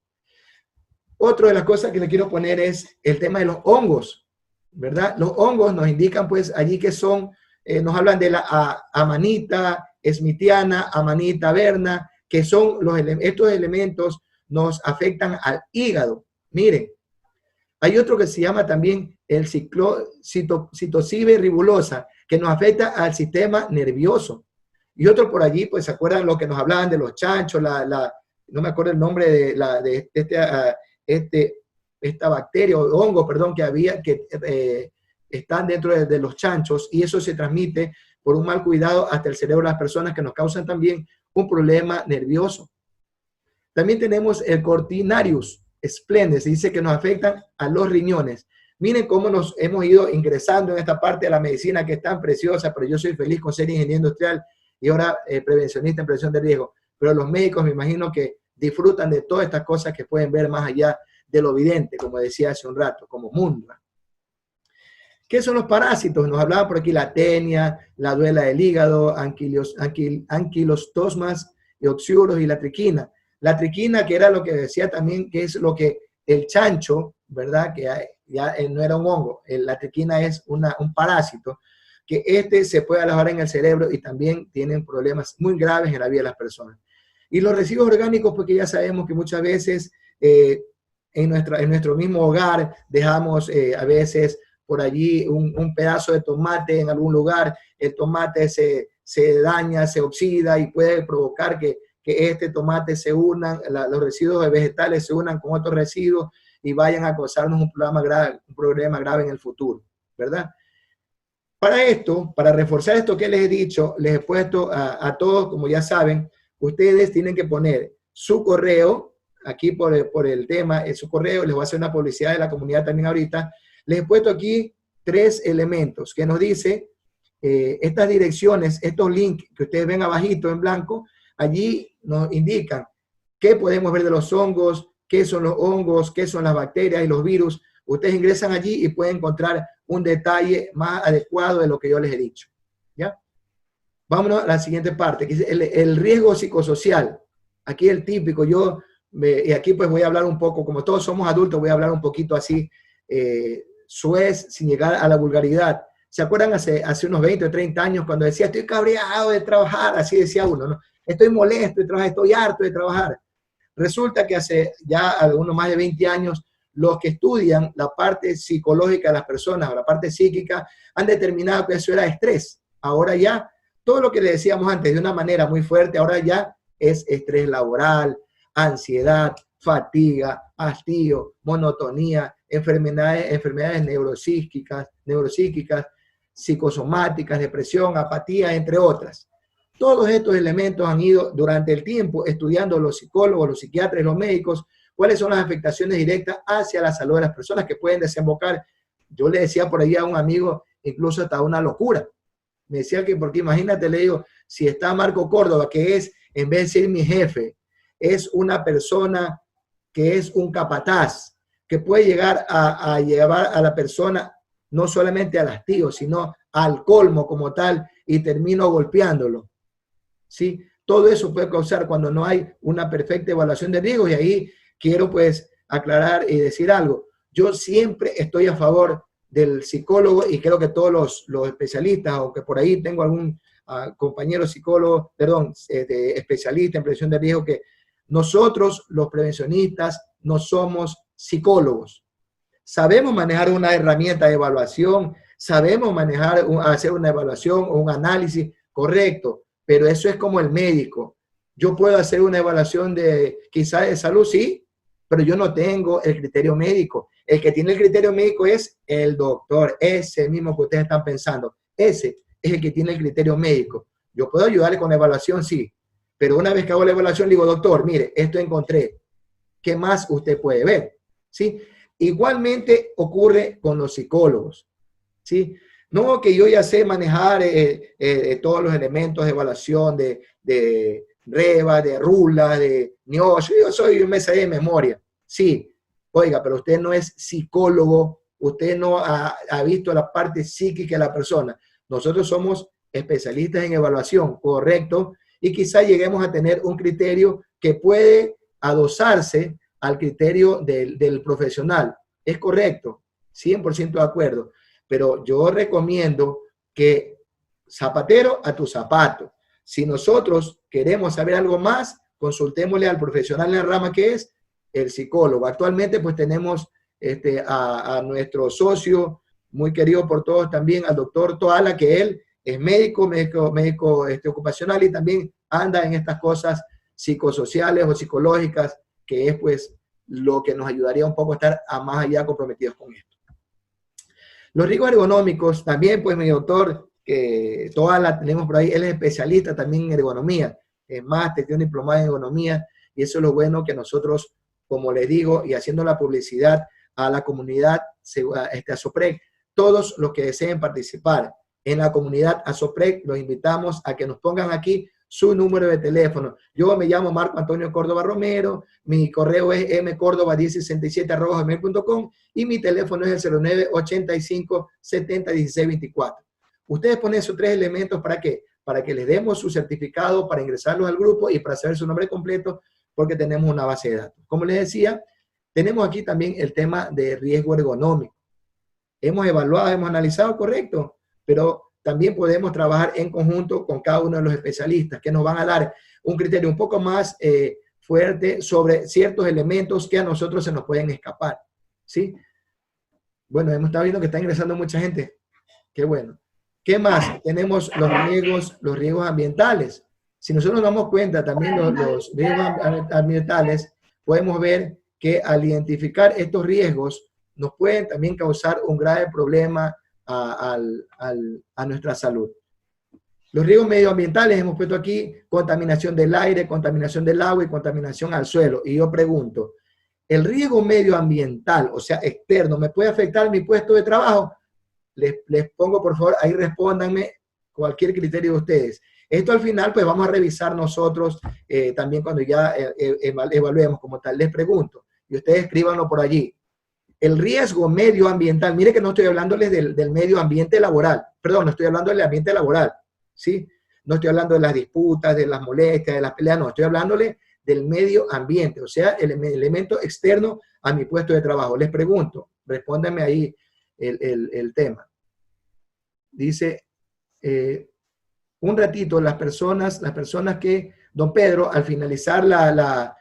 Otra de las cosas que le quiero poner es el tema de los hongos, ¿verdad? Los hongos nos indican pues allí que son, nos hablan de la Amanita smithsoniana, Amanita verna, que son estos elementos nos afectan al hígado. Miren, hay otro que se llama también el Psilocybe ribulosa, que nos afecta al sistema nervioso. Y otro por allí, pues se acuerdan lo que nos hablaban de los chanchos, no me acuerdo el nombre de esta bacteria o hongo, perdón, que había, que están dentro de los chanchos, y eso se transmite por un mal cuidado hasta el cerebro de las personas, que nos causan también un problema nervioso. También tenemos el Cortinarius splendens, dice que nos afectan a los riñones. Miren cómo nos hemos ido ingresando en esta parte de la medicina que es tan preciosa, pero yo soy feliz con ser ingeniero industrial y ahora prevencionista en prevención de riesgo. Pero los médicos me imagino que disfrutan de todas estas cosas que pueden ver más allá de lo evidente, como decía hace un rato, como mundo. ¿Qué son los parásitos? Nos hablaba por aquí la tenia, la duela del hígado, anquilostosmas, oxiuros y la triquina. La triquina, que era lo que decía también, que es lo que el chancho, ¿verdad? Que ya no era un hongo. La triquina es un parásito, que se puede alojar en el cerebro y también tienen problemas muy graves en la vida de las personas. Y los residuos orgánicos, porque ya sabemos que muchas veces en nuestro mismo hogar dejamos a veces por allí un pedazo de tomate en algún lugar, el tomate se daña, se oxida y puede provocar que este tomate los residuos vegetales se unan con otros residuos y vayan a causarnos un problema grave en el futuro, ¿verdad? Para reforzar esto que les he dicho, les he puesto a todos, como ya saben, ustedes tienen que poner su correo, aquí por el tema, su correo, les voy a hacer una publicidad de la comunidad también ahorita. Les he puesto aquí 3 elementos que nos dice estas direcciones, estos links que ustedes ven abajito en blanco, allí nos indican qué podemos ver de los hongos, qué son los hongos, qué son las bacterias y los virus. Ustedes ingresan allí y pueden encontrar un detalle más adecuado de lo que yo les he dicho. ¿Ya? Vámonos a la siguiente parte, que es el riesgo psicosocial. Aquí el típico, y aquí pues voy a hablar un poco, como todos somos adultos, voy a hablar un poquito así, suez, sin llegar a la vulgaridad. ¿Se acuerdan hace unos 20 o 30 años cuando decía, estoy cabreado de trabajar? Así decía uno, ¿no? Estoy molesto de trabajar, estoy harto de trabajar. Resulta que hace ya algunos más de 20 años, los que estudian la parte psicológica de las personas, o la parte psíquica, han determinado que eso era estrés. Ahora ya, todo lo que le decíamos antes de una manera muy fuerte, ahora ya es estrés laboral, ansiedad, fatiga, hastío, monotonía, enfermedades neuropsíquicas, psicosomáticas, depresión, apatía, entre otras. Todos estos elementos han ido durante el tiempo estudiando los psicólogos, los psiquiatras y los médicos, cuáles son las afectaciones directas hacia la salud de las personas que pueden desembocar. Yo le decía por ahí a un amigo, incluso hasta una locura. Me decía que, porque imagínate, le digo, si está Marco Córdoba, que es, en vez de ser mi jefe, es una persona que es un capataz, que puede llegar a llevar a la persona no solamente al hastío, sino al colmo como tal, y termino golpeándolo. ¿Sí? Todo eso puede causar cuando no hay una perfecta evaluación de riesgos, y ahí quiero pues aclarar y decir algo. Yo siempre estoy a favor del psicólogo, y creo que todos los especialistas, aunque por ahí tengo a compañeros psicólogos, perdón, especialistas en prevención de riesgo, que nosotros, los prevencionistas, no somos psicólogos. Sabemos manejar una herramienta de evaluación, sabemos manejar, hacer una evaluación o un análisis correcto, pero eso es como el médico. Yo puedo hacer una evaluación de quizás de salud, sí, pero yo no tengo el criterio médico. El que tiene el criterio médico es el doctor, ese mismo que ustedes están pensando. Ese es el que tiene el criterio médico. Yo puedo ayudarle con la evaluación, sí, pero una vez que hago la evaluación, le digo, doctor, mire, esto encontré. ¿Qué más usted puede ver? ¿Sí? Igualmente ocurre con los psicólogos. ¿Sí? No que yo ya sé manejar todos los elementos de evaluación de REVA, de RULA, de NIOSH. Yo soy un mestre de memoria. Sí, oiga, pero usted no es psicólogo, usted no ha visto la parte psíquica de la persona. Nosotros somos especialistas en evaluación, correcto, y quizá lleguemos a tener un criterio que puede adosarse al criterio del profesional. Es correcto, 100% de acuerdo, pero yo recomiendo que zapatero a tu zapato. Si nosotros queremos saber algo más, consultémosle al profesional en la rama que es el psicólogo. Actualmente pues tenemos a nuestro socio, muy querido por todos también, al doctor Toala, que él es médico ocupacional y también anda en estas cosas psicosociales o psicológicas, que es pues lo que nos ayudaría un poco a estar más allá comprometidos con esto. Los riesgos ergonómicos, también pues mi doctor, que toda la tenemos por ahí, él es especialista también en ergonomía, es máster, tiene un diplomado en ergonomía, y eso es lo bueno que nosotros, como les digo, y haciendo la publicidad a la comunidad ASOPREC, todos los que deseen participar en la comunidad ASOPREC, los invitamos a que nos pongan aquí su número de teléfono. Yo me llamo Marco Antonio Córdoba Romero, mi correo es mcórdoba1067@gmail.com y mi teléfono es el 0985-701624. Ustedes ponen esos 3 elementos, ¿para qué? Para que les demos su certificado, para ingresarlos al grupo y para saber su nombre completo, porque tenemos una base de datos. Como les decía, tenemos aquí también el tema de riesgo ergonómico. Hemos evaluado, hemos analizado, correcto, pero también podemos trabajar en conjunto con cada uno de los especialistas que nos van a dar un criterio un poco más fuerte sobre ciertos elementos que a nosotros se nos pueden escapar, ¿sí? Bueno, hemos estado viendo que está ingresando mucha gente. Qué bueno. ¿Qué más? Tenemos los riesgos ambientales. Si nosotros nos damos cuenta también los riesgos ambientales, podemos ver que al identificar estos riesgos nos pueden también causar un grave problema a nuestra salud. Los riesgos medioambientales hemos puesto aquí contaminación del aire, contaminación del agua y contaminación al suelo. Y yo pregunto, ¿el riesgo medioambiental, o sea, externo, me puede afectar mi puesto de trabajo? Les pongo, por favor, ahí respóndanme cualquier criterio de ustedes. Esto al final, pues vamos a revisar nosotros también cuando ya evaluemos como tal. Les pregunto, y ustedes escríbanlo por allí. El riesgo medioambiental, mire que no estoy hablándoles del medio ambiente laboral, perdón, no estoy hablando del ambiente laboral, ¿sí? No estoy hablando de las disputas, de las molestias, de las peleas, no, estoy hablándole del medio ambiente, o sea, el elemento externo a mi puesto de trabajo. Les pregunto, respóndanme ahí el tema. Dice, un ratito, las personas que, don Pedro, al finalizar la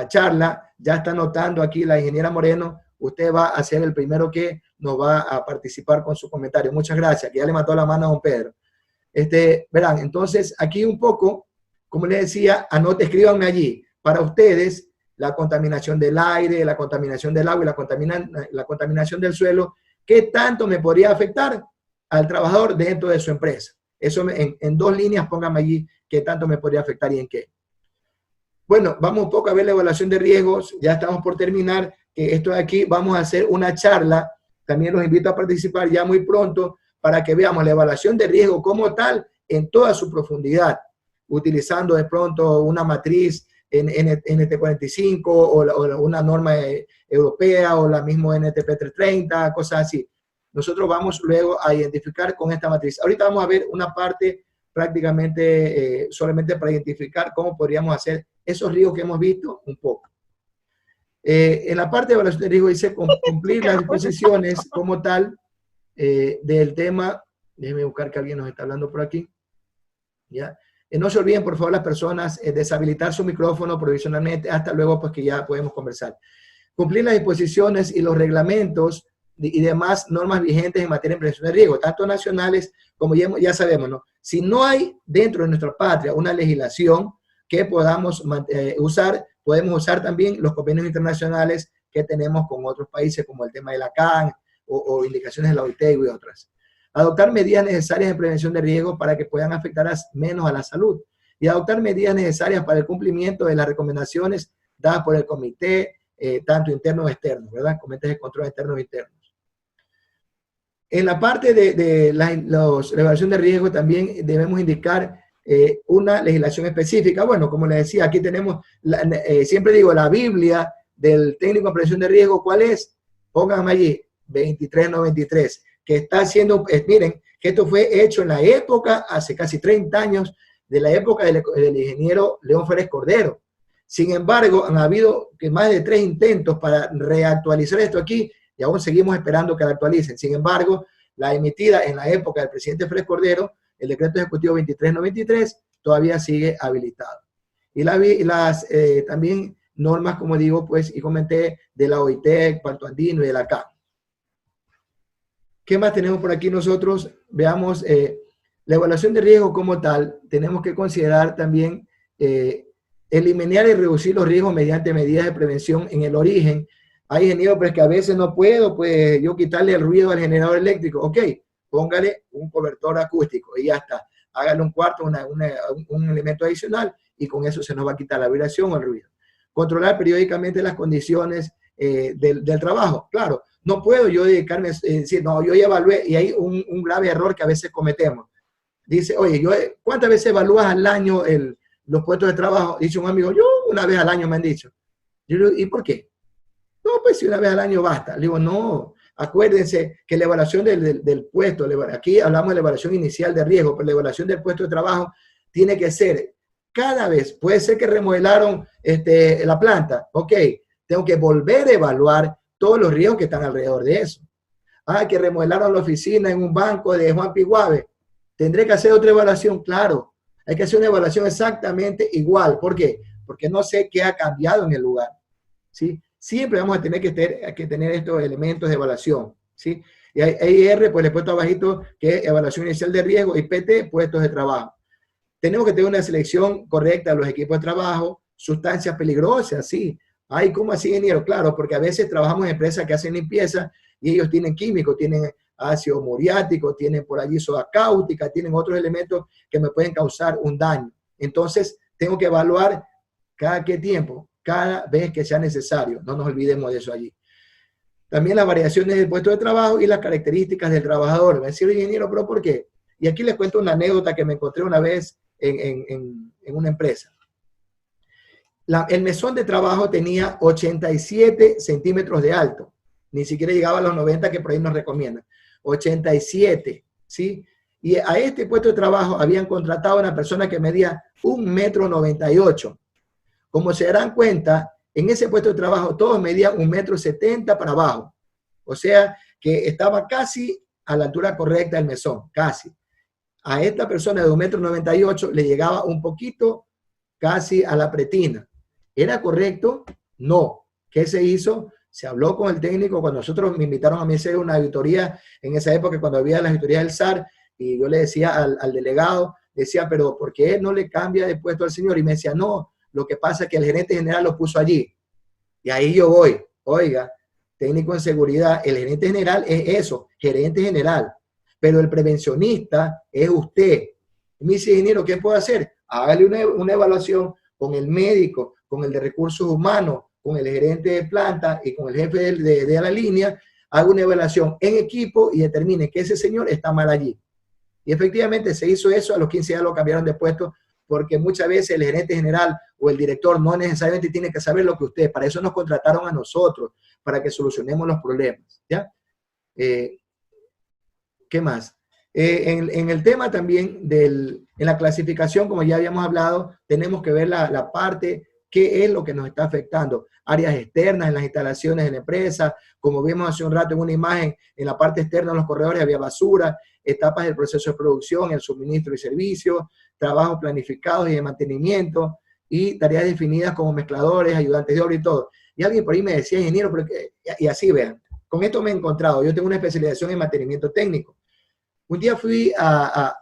charla, ya está notando aquí la ingeniera Moreno, usted va a ser el primero que nos va a participar con su comentario. Muchas gracias, que ya le mató la mano a don Pedro. Verán, entonces aquí un poco, como les decía, escríbanme allí. Para ustedes, la contaminación del aire, la contaminación del agua y la contaminación del suelo, ¿qué tanto me podría afectar al trabajador dentro de su empresa? Eso en 2 líneas, pónganme allí qué tanto me podría afectar y en qué. Bueno, vamos un poco a ver la evaluación de riesgos. Ya estamos por terminar. Esto de aquí, vamos a hacer una charla. También los invito a participar ya muy pronto para que veamos la evaluación de riesgo como tal en toda su profundidad, utilizando de pronto una matriz en NT45 o una norma europea o la misma NTP 330, cosas así. Nosotros vamos luego a identificar con esta matriz. Ahorita vamos a ver una parte prácticamente solamente para identificar cómo podríamos hacer esos riesgos que hemos visto un poco. En la parte de evaluación de riesgo dice cumplir las disposiciones como tal del tema. Déjeme buscar que alguien nos está hablando por aquí. ¿ya? No se olviden, por favor, las personas, deshabilitar su micrófono provisionalmente hasta luego, pues que ya podemos conversar. Cumplir las disposiciones y los reglamentos y demás normas vigentes en materia de prevención de riesgo, tanto nacionales como ya sabemos, ¿no? Si no hay dentro de nuestra patria una legislación que podamos usar, podemos usar también los convenios internacionales que tenemos con otros países, como el tema de la CAN o indicaciones de la OIT y otras. Adoptar medidas necesarias de prevención de riesgo para que puedan afectar menos a la salud y adoptar medidas necesarias para el cumplimiento de las recomendaciones dadas por el comité, tanto interno o externo, ¿verdad? Comités de control internos e internos. En la parte de la evaluación de riesgo también debemos indicar una legislación específica. Bueno, como les decía, aquí tenemos, siempre digo, la Biblia del técnico en prevención de riesgo. ¿Cuál es? Pónganme allí, 2393, que está haciendo, miren, que esto fue hecho en la época, hace casi 30 años, de la época del ingeniero León Férez Cordero. Sin embargo, han habido más de 3 intentos para reactualizar esto aquí y aún seguimos esperando que la actualicen. Sin embargo, la emitida en la época del presidente Férez Cordero, el decreto ejecutivo 2393, todavía sigue habilitado. Y las también normas, como digo, pues, y comenté, de la OIT, Pacto Andino y de la CAN. ¿Qué más tenemos por aquí nosotros? Veamos, la evaluación de riesgo como tal, tenemos que considerar también eliminar y reducir los riesgos mediante medidas de prevención en el origen. Hay ingenieros, pero es que a veces no puedo, pues yo quitarle el ruido al generador eléctrico. Ok, póngale un cobertor acústico y ya está. Hágale un cuarto, un elemento adicional y con eso se nos va a quitar la vibración o el ruido. Controlar periódicamente las condiciones del trabajo. Claro, no puedo yo dedicarme a decir, no, yo ya evalué y hay un grave error que a veces cometemos. Dice, oye, ¿cuántas veces evalúas al año los puestos de trabajo? Dice un amigo, yo una vez al año me han dicho. Yo le digo, ¿y por qué? No, pues si una vez al año basta. Le digo, no, acuérdense que la evaluación del puesto, aquí hablamos de la evaluación inicial de riesgo, pero la evaluación del puesto de trabajo tiene que ser cada vez. Puede ser que remodelaron la planta, ok, tengo que volver a evaluar todos los riesgos que están alrededor de eso. Ah, que remodelaron la oficina en un banco de Juan Piguave, tendré que hacer otra evaluación, claro, hay que hacer una evaluación exactamente igual. ¿Por qué? Porque no sé qué ha cambiado en el lugar, ¿sí? Siempre vamos a tener que tener estos elementos de evaluación, ¿sí? Y hay IR, pues le he puesto abajito, que es evaluación inicial de riesgo, y PT, puestos de trabajo. Tenemos que tener una selección correcta de los equipos de trabajo, sustancias peligrosas, sí. Ay, ¿cómo así, ingeniero? Claro, porque a veces trabajamos en empresas que hacen limpieza y ellos tienen químicos, tienen ácido muriático, tienen por allí soda cáustica, tienen otros elementos que me pueden causar un daño. Entonces, tengo que evaluar cada qué tiempo, cada vez que sea necesario. No nos olvidemos de eso allí. También las variaciones del puesto de trabajo y las características del trabajador. Me decía el ingeniero, ¿pero por qué? Y aquí les cuento una anécdota que me encontré una vez en una empresa. El mesón de trabajo tenía 87 centímetros de alto. Ni siquiera llegaba a los 90 que por ahí nos recomiendan. 87, ¿sí? Y a este puesto de trabajo habían contratado a una persona que medía 1,98 m. Como se darán cuenta, en ese puesto de trabajo todos medían 1,70 m para abajo. O sea, que estaba casi a la altura correcta del mesón, casi. A esta persona de 1,98 m le llegaba un poquito casi a la pretina. ¿Era correcto? No. ¿Qué se hizo? Se habló con el técnico. Cuando nosotros me invitaron a mí a hacer una auditoría, en esa época cuando había las auditorías del SAR, y yo le decía al delegado, decía, pero ¿por qué no le cambia de puesto al señor? Y me decía, no, lo que pasa es que el gerente general lo puso allí. Y ahí yo voy, oiga, técnico en seguridad, el gerente general es eso, gerente general. Pero el prevencionista es usted. Y me dice, ingeniero, ¿qué puedo hacer? Hágale una evaluación con el médico, con el de recursos humanos, con el gerente de planta y con el jefe de la línea. Haga una evaluación en equipo y determine que ese señor está mal allí. Y efectivamente se hizo eso, a los 15 días lo cambiaron de puesto, porque muchas veces el gerente general o el director no necesariamente tiene que saber lo que usted, para eso nos contrataron a nosotros, para que solucionemos los problemas, ¿ya? ¿Qué más? En el tema también en la clasificación, como ya habíamos hablado, tenemos que ver la parte qué es lo que nos está afectando. Áreas externas en las instalaciones de la empresa, como vimos hace un rato en una imagen, en la parte externa de los corredores había basura, etapas del proceso de producción, el suministro y servicio, trabajos planificados y de mantenimiento, y tareas definidas como mezcladores, ayudantes de obra y todo. Y alguien por ahí me decía, ingeniero, y así vean, con esto me he encontrado. Yo tengo una especialización en mantenimiento técnico. Un día fui a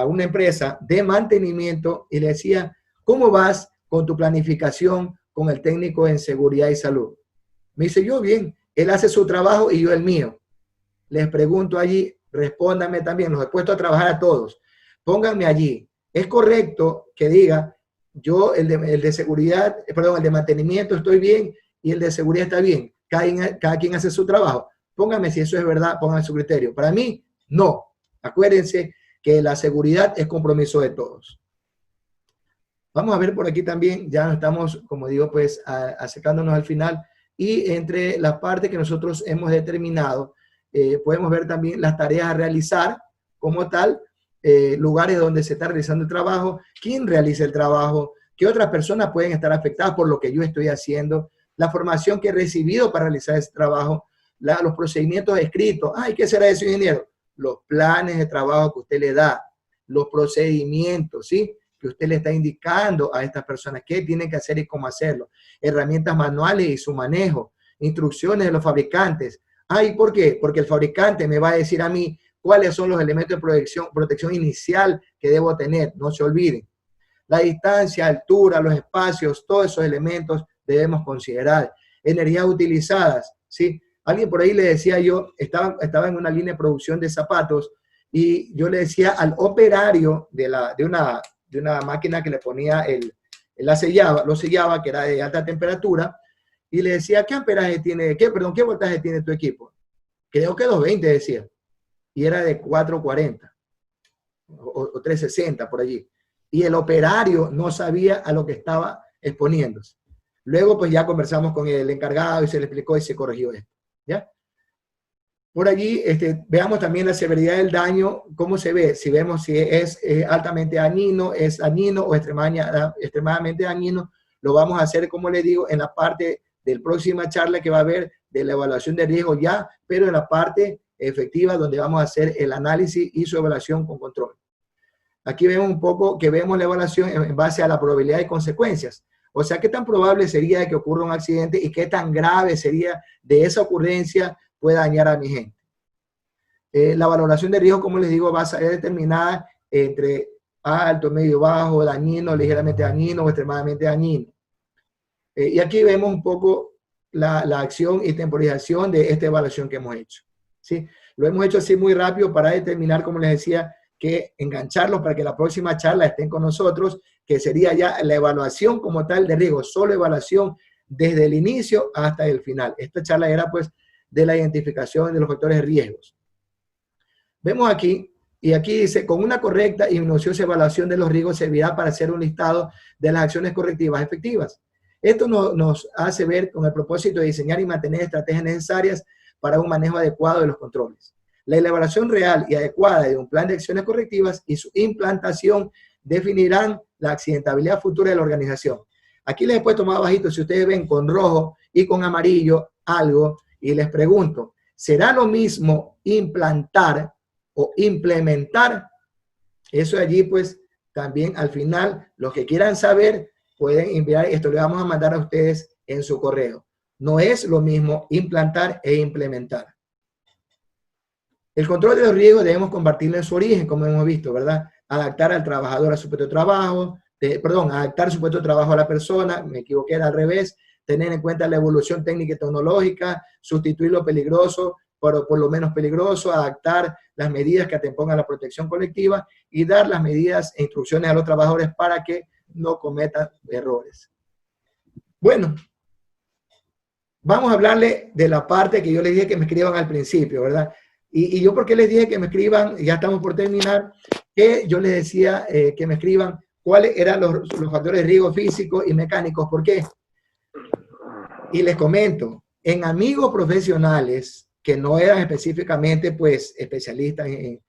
una empresa de mantenimiento y le decía, ¿cómo vas con tu planificación con el técnico en seguridad y salud? Me dice, yo bien, él hace su trabajo y yo el mío. Les pregunto allí, respóndanme también, los he puesto a trabajar a todos. Pónganme allí. ¿Es correcto que diga, yo el de seguridad, perdón, el de mantenimiento estoy bien y el de seguridad está bien? Cada quien hace su trabajo. Pónganme si eso es verdad, pónganme su criterio. Para mí, no. Acuérdense que la seguridad es compromiso de todos. Vamos a ver por aquí también, ya estamos, como digo, pues acercándonos al final, y entre las partes que nosotros hemos determinado, podemos ver también las tareas a realizar como tal, lugares donde se está realizando el trabajo, quién realiza el trabajo, qué otras personas pueden estar afectadas por lo que yo estoy haciendo, la formación que he recibido para realizar ese trabajo, los procedimientos escritos. Ay, ¿qué será eso, ingeniero? Los planes de trabajo que usted le da, los procedimientos, ¿sí?, que usted le está indicando a estas personas qué tienen que hacer y cómo hacerlo, herramientas manuales y su manejo, instrucciones de los fabricantes. ¿Y por qué? Porque el fabricante me va a decir a mí cuáles son los elementos de protección inicial que debo tener, no se olviden. La distancia, altura, los espacios, todos esos elementos debemos considerar. Energías utilizadas, ¿sí? Alguien por ahí le decía yo, estaba en una línea de producción de zapatos y yo le decía al operario de una máquina que le ponía lo sellaba, que era de alta temperatura, y le decía, ¿qué amperaje tiene, qué voltaje tiene tu equipo? Creo que 220 decía, y era de 440 o 360 por allí. Y el operario no sabía a lo que estaba exponiéndose. Luego pues ya conversamos con el encargado y se le explicó y se corrigió esto, ¿ya? Por allí veamos también la severidad del daño, cómo se ve, si vemos si es altamente dañino, es dañino o extremadamente dañino. Lo vamos a hacer, como le digo, en la parte de la próxima charla que va a haber de la evaluación de riesgo ya, pero en la parte efectiva donde vamos a hacer el análisis y su evaluación con control. Aquí vemos un poco que vemos la evaluación en base a la probabilidad de consecuencias. O sea, qué tan probable sería de que ocurra un accidente y qué tan grave sería de esa ocurrencia puede dañar a mi gente. La valoración de riesgo, como les digo, va a ser determinada entre alto, medio, bajo, dañino, ligeramente dañino o extremadamente dañino. Y aquí vemos un poco la acción y temporización de esta evaluación que hemos hecho, ¿sí? Lo hemos hecho así muy rápido para determinar, como les decía, que engancharlos para que la próxima charla estén con nosotros, que sería ya la evaluación como tal de riesgo, solo evaluación desde el inicio hasta el final. Esta charla era pues de la identificación de los factores de riesgos. Vemos aquí, y aquí dice, con una correcta y minuciosa evaluación de los riesgos servirá para hacer un listado de las acciones correctivas efectivas. Esto nos hace ver con el propósito de diseñar y mantener estrategias necesarias para un manejo adecuado de los controles. La elaboración real y adecuada de un plan de acciones correctivas y su implantación definirán la accidentabilidad futura de la organización. Aquí les he puesto más bajito, si ustedes ven con rojo y con amarillo algo, y les pregunto, ¿será lo mismo implantar o implementar? Eso allí pues también al final los que quieran saber pueden enviar, esto le vamos a mandar a ustedes en su correo. No es lo mismo implantar e implementar. El control de los riesgos debemos compartirlo en su origen, como hemos visto, ¿verdad? Adaptar al trabajador a su puesto de trabajo, adaptar su puesto de trabajo a la persona, me equivoqué, era al revés, tener en cuenta la evolución técnica y tecnológica, sustituir lo peligroso por lo menos peligroso, adaptar las medidas que atempongan la protección colectiva y dar las medidas e instrucciones a los trabajadores para que no cometan errores. Bueno, vamos a hablarle de la parte que yo les dije que me escriban al principio, ¿verdad? Y yo, ¿por qué les dije que me escriban? Ya estamos por terminar, que yo les decía que me escriban cuáles eran los factores de riesgo físicos y mecánicos. ¿Por qué? Y les comento, en amigos profesionales que no eran específicamente pues especialistas en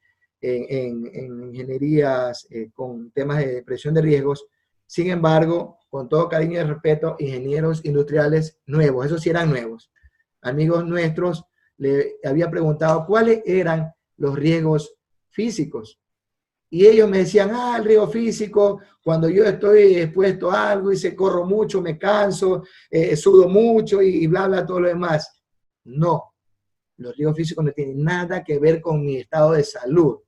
ingenierías con temas de presión de riesgos, Sin embargo, con todo cariño y respeto, ingenieros industriales nuevos, esos sí eran nuevos, amigos nuestros, le había preguntado cuáles eran los riesgos físicos. Y ellos me decían, el riesgo físico, cuando yo estoy expuesto a algo y se corro mucho, me canso, sudo mucho y bla, bla, todo lo demás. No, los riesgos físicos no tienen nada que ver con mi estado de salud.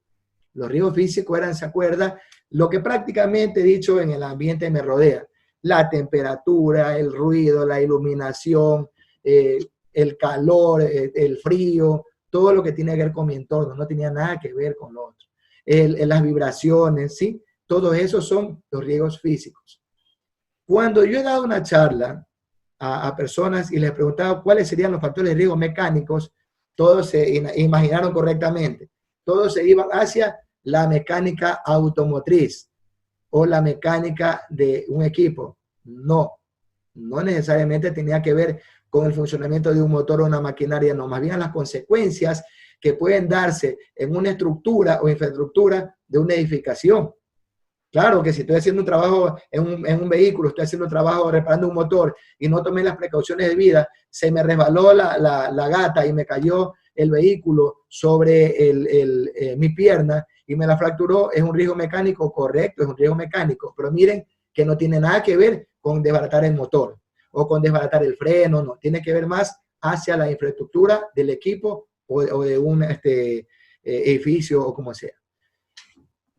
Los riesgos físicos eran, ¿se acuerda? Lo que prácticamente he dicho en el ambiente me rodea. La temperatura, el ruido, la iluminación, el calor, el frío, todo lo que tiene que ver con mi entorno. No tenía nada que ver con lo otro. Las vibraciones, ¿sí? Todo eso son los riesgos físicos. Cuando yo he dado una charla a personas y les preguntaba cuáles serían los factores de riesgo mecánicos, todos se imaginaron correctamente. Todos se iban hacia la mecánica automotriz o la mecánica de un equipo. No, no necesariamente tenía que ver con el funcionamiento de un motor o una maquinaria, no, más bien las consecuencias que pueden darse en una estructura o infraestructura de una edificación. Claro que si estoy haciendo un trabajo en un vehículo, estoy haciendo un trabajo reparando un motor y no tomé las precauciones debidas, se me resbaló la gata y me cayó el vehículo sobre mi pierna y me la fracturó, es un riesgo mecánico, correcto, es un riesgo mecánico, pero miren que no tiene nada que ver con desbaratar el motor o con desbaratar el freno, no, tiene que ver más hacia la infraestructura del equipo o de un edificio o como sea.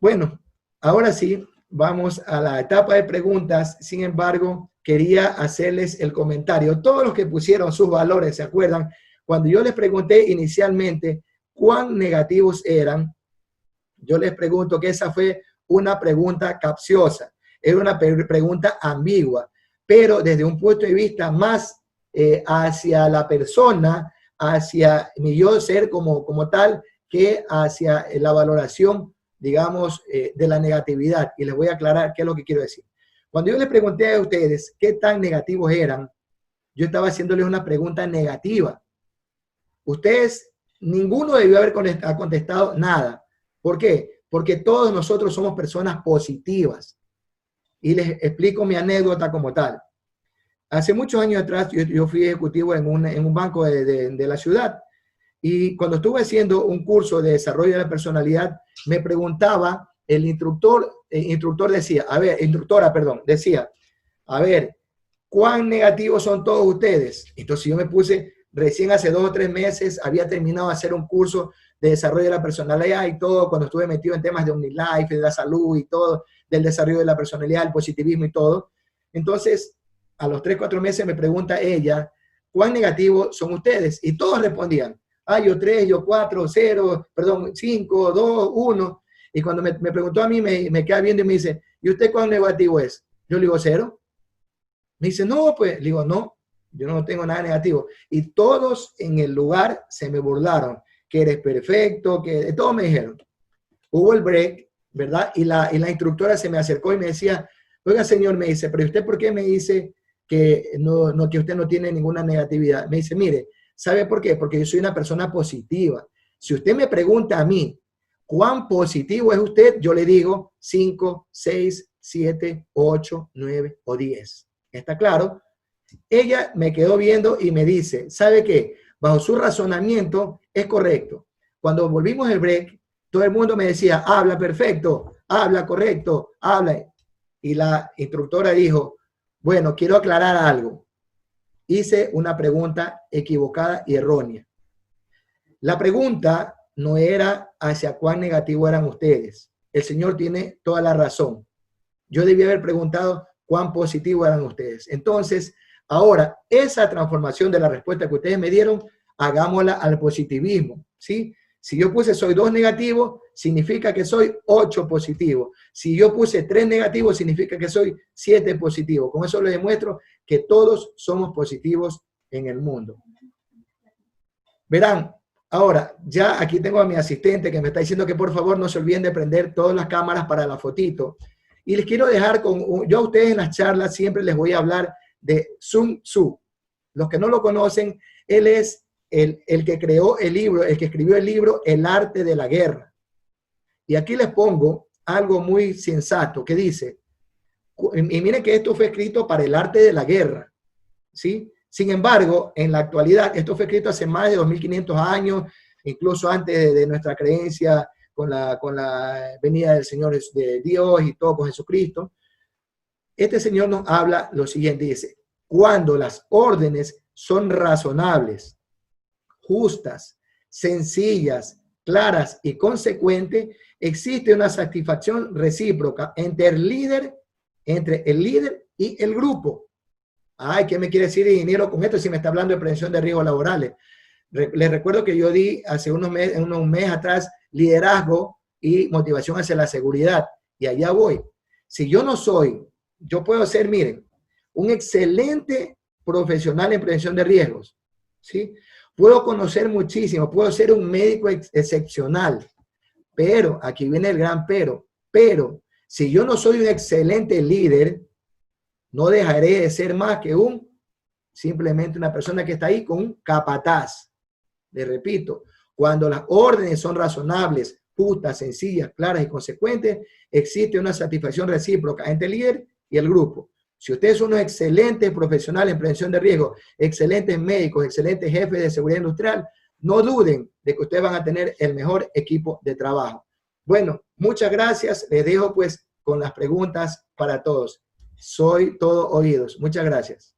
Bueno, ahora sí, vamos a la etapa de preguntas. Sin embargo, quería hacerles el comentario. Todos los que pusieron sus valores, ¿se acuerdan? Cuando yo les pregunté inicialmente cuán negativos eran, yo les pregunto que esa fue una pregunta capciosa, era una pregunta ambigua, pero desde un punto de vista más hacia la persona, hacia mi yo ser como tal, que hacia la valoración, digamos, de la negatividad. Y les voy a aclarar qué es lo que quiero decir. Cuando yo les pregunté a ustedes qué tan negativos eran, yo estaba haciéndoles una pregunta negativa. Ustedes, ninguno debió haber contestado nada. ¿Por qué? Porque todos nosotros somos personas positivas. Y les explico mi anécdota como tal. Hace muchos años atrás, yo fui ejecutivo en un banco de la ciudad. Y cuando estuve haciendo un curso de desarrollo de la personalidad, me preguntaba, el instructor decía, decía, a ver, ¿cuán negativos son todos ustedes? Entonces yo me puse, recién hace 2 o 3 meses, había terminado de hacer un curso de desarrollo de la personalidad y todo, cuando estuve metido en temas de OmniLife, de la salud y todo, del desarrollo de la personalidad, el positivismo y todo. Entonces, a los 3 o 4 meses me pregunta ella, ¿cuán negativos son ustedes? Y todos respondían, yo 3, yo 4, 0, perdón, 5, 2, 1. Y cuando me preguntó a mí, me queda viendo y me dice, ¿y usted cuán negativo es? Yo le digo 0. Me dice, no, pues, le digo, no, yo no tengo nada negativo. Y todos en el lugar se me burlaron, que eres perfecto, que todo me dijeron. Hubo el break, ¿verdad? Y la instructora se me acercó y me decía, oiga, señor, me dice, pero ¿usted por qué me dice que usted no tiene ninguna negatividad? Me dice, mire, ¿sabe por qué? Porque yo soy una persona positiva. Si usted me pregunta a mí, ¿cuán positivo es usted? Yo le digo 5, 6, 7, 8, 9 o 10. ¿Está claro? Ella me quedó viendo y me dice, ¿sabe qué? Bajo su razonamiento es correcto. Cuando volvimos el break, todo el mundo me decía, habla perfecto, habla correcto, habla. Y la instructora dijo, bueno, quiero aclarar algo. Hice una pregunta equivocada y errónea. La pregunta no era hacia cuán negativo eran ustedes. El Señor tiene toda la razón. Yo debía haber preguntado cuán positivo eran ustedes. Entonces, ahora, esa transformación de la respuesta que ustedes me dieron, hagámosla al positivismo, ¿sí? Si yo puse soy 2 negativo, significa que soy 8 positivo. Si yo puse 3 negativo, significa que soy 7 positivo. Con eso les demuestro que todos somos positivos en el mundo. Verán, ahora, ya aquí tengo a mi asistente que me está diciendo que por favor no se olviden de prender todas las cámaras para la fotito. Y les quiero dejar yo a ustedes en las charlas siempre les voy a hablar de Sun Tzu. Los que no lo conocen, él es el que creó el libro, el que escribió el libro El arte de la guerra. Y aquí les pongo algo muy sensato que dice, Y miren que esto fue escrito para el arte de la guerra, ¿sí? Sin embargo, en la actualidad, esto fue escrito hace más de 2500 años, incluso antes de nuestra creencia con la venida del Señor de Dios y todo con Jesucristo. Este Señor nos habla lo siguiente, dice, cuando las órdenes son razonables, justas, sencillas, claras y consecuentes, existe una satisfacción recíproca entre el líder y el grupo. Ay, ¿qué me quiere decir ingeniero con esto si me está hablando de prevención de riesgos laborales? Les recuerdo que yo di hace unos meses atrás liderazgo y motivación hacia la seguridad. Y allá voy. Si yo no soy, yo puedo ser, miren, un excelente profesional en prevención de riesgos, ¿sí? Puedo conocer muchísimo, puedo ser un médico excepcional, pero, aquí viene el gran pero, si yo no soy un excelente líder, no dejaré de ser más que simplemente una persona que está ahí con un capataz. Les repito, cuando las órdenes son razonables, justas, sencillas, claras y consecuentes, existe una satisfacción recíproca entre el líder y el grupo. Si ustedes son unos excelentes profesionales en prevención de riesgo, excelentes médicos, excelentes jefes de seguridad industrial, no duden de que ustedes van a tener el mejor equipo de trabajo. Bueno, muchas gracias. Les dejo pues con las preguntas para todos. Soy todo oídos. Muchas gracias.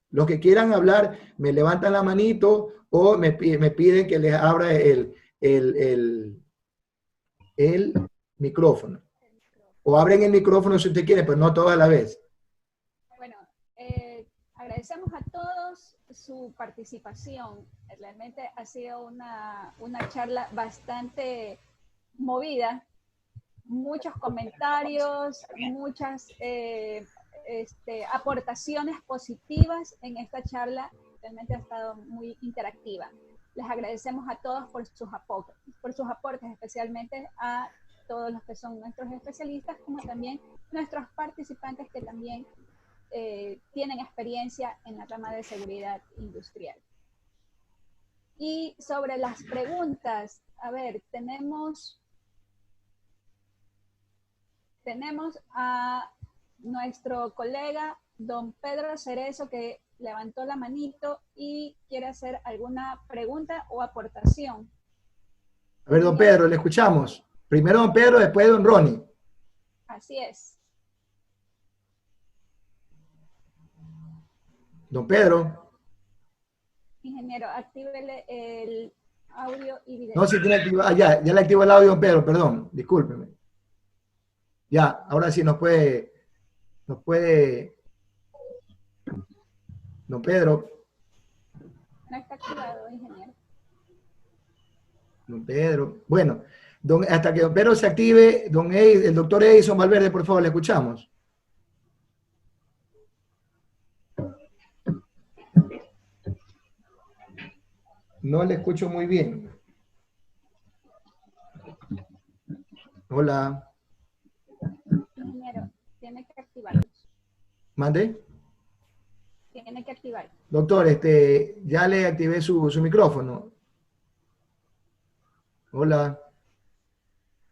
Los que quieran hablar, me levantan la manito o me piden que les abra el micrófono. O abren el micrófono si usted quiere, pero no toda la vez. Bueno, agradecemos a todos su participación. Realmente ha sido una charla bastante movida. Muchos comentarios, muchas aportaciones positivas en esta charla. Realmente ha estado muy interactiva. Les agradecemos a todos por sus aportes, especialmente a todos los que son nuestros especialistas, como también nuestros participantes que también tienen experiencia en la rama de seguridad industrial. Y sobre las preguntas, a ver, tenemos a nuestro colega don Pedro Cerezo que levantó la manito y quiere hacer alguna pregunta o aportación. A ver, don Pedro, le escuchamos. Primero don Pedro, después don Ronnie. Así es. Don Pedro. Ingeniero, actívele el audio y video. No, si tiene activado. Ya le activo el audio, don Pedro, perdón, discúlpeme. Ya, ahora sí nos puede, don Pedro. No está activado, ingeniero. Don Pedro. Bueno, hasta que don Pedro se active, el doctor Edison Valverde, por favor, le escuchamos. No le escucho muy bien. Hola. Ingeniero, tiene que activarlos. ¿Mande? Tiene que activar. Doctor, ya le activé su micrófono. Hola.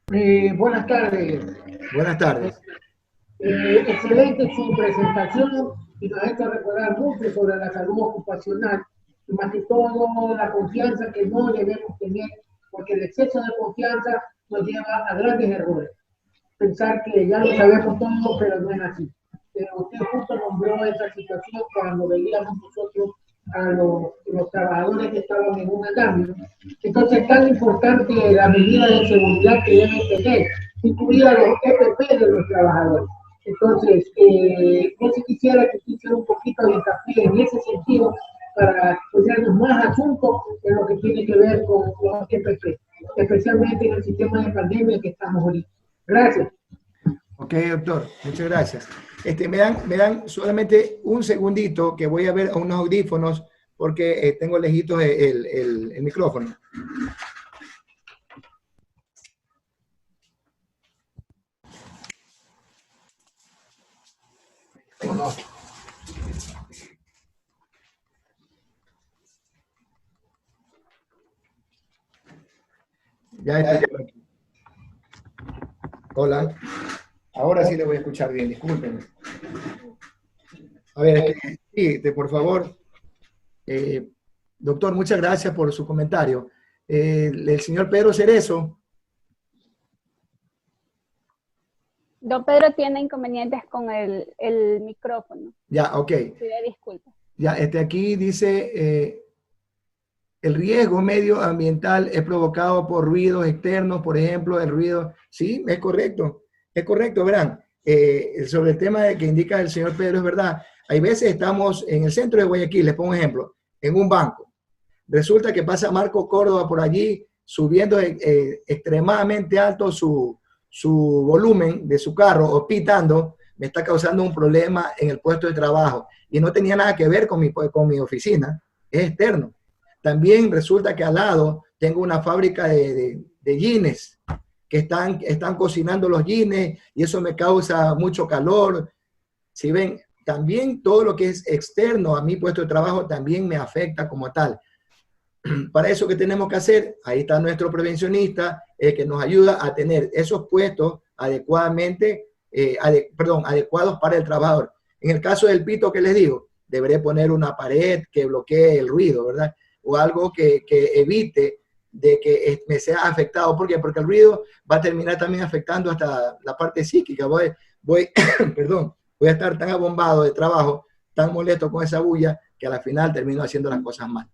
Buenas tardes. Buenas tardes. Excelente su presentación y nos ha hecho recordar mucho sobre la salud ocupacional y más que todo la confianza que no debemos tener, porque el exceso de confianza nos lleva a grandes errores. Pensar que ya lo sabemos todo, pero no es así. Pero usted justo nombró esa situación cuando veíamos nosotros a los trabajadores que estaban en un andamio. Entonces es tan importante la medida de seguridad que deben tener, incluida los EPP de los trabajadores. Entonces, yo sí quisiera que hiciera un poquito de hincapié en ese sentido para ponernos más asuntos en lo que tiene que ver con los EPP, especialmente en el sistema de pandemia que estamos ahorita. Gracias. Ok, doctor, muchas gracias. Me dan solamente un segundito que voy a ver a unos audífonos porque tengo lejitos el micrófono. Ya estoy por aquí. Hola. Ahora sí le voy a escuchar bien, discúlpenme. A ver, sí, por favor. Doctor, muchas gracias por su comentario. El señor Pedro Cerezo. Don Pedro tiene inconvenientes con el micrófono. Ya, ok. Pide disculpas. Ya, aquí dice, el riesgo medioambiental es provocado por ruidos externos, por ejemplo, el ruido. Sí, es correcto, verán. Sobre el tema que indica el señor Pedro, es verdad. Hay veces estamos en el centro de Guayaquil, les pongo un ejemplo, en un banco. Resulta que pasa Marco Córdoba por allí, subiendo extremadamente alto su volumen de su carro o pitando, me está causando un problema en el puesto de trabajo. Y no tenía nada que ver con mi oficina, es externo. También resulta que al lado tengo una fábrica de jeans que están cocinando los jeans y eso me causa mucho calor. Si ven, también todo lo que es externo a mi puesto de trabajo también me afecta como tal. Para eso, ¿qué tenemos que hacer? Ahí está nuestro prevencionista, que nos ayuda a tener esos puestos adecuadamente, adecuados para el trabajador. En el caso del pito que les digo, deberé poner una pared que bloquee el ruido, ¿verdad? O algo que evite de que me sea afectado. ¿Por qué? Porque el ruido va a terminar también afectando hasta la parte psíquica. Perdón, voy a estar tan abombado de trabajo, tan molesto con esa bulla, que a la final termino haciendo las cosas mal.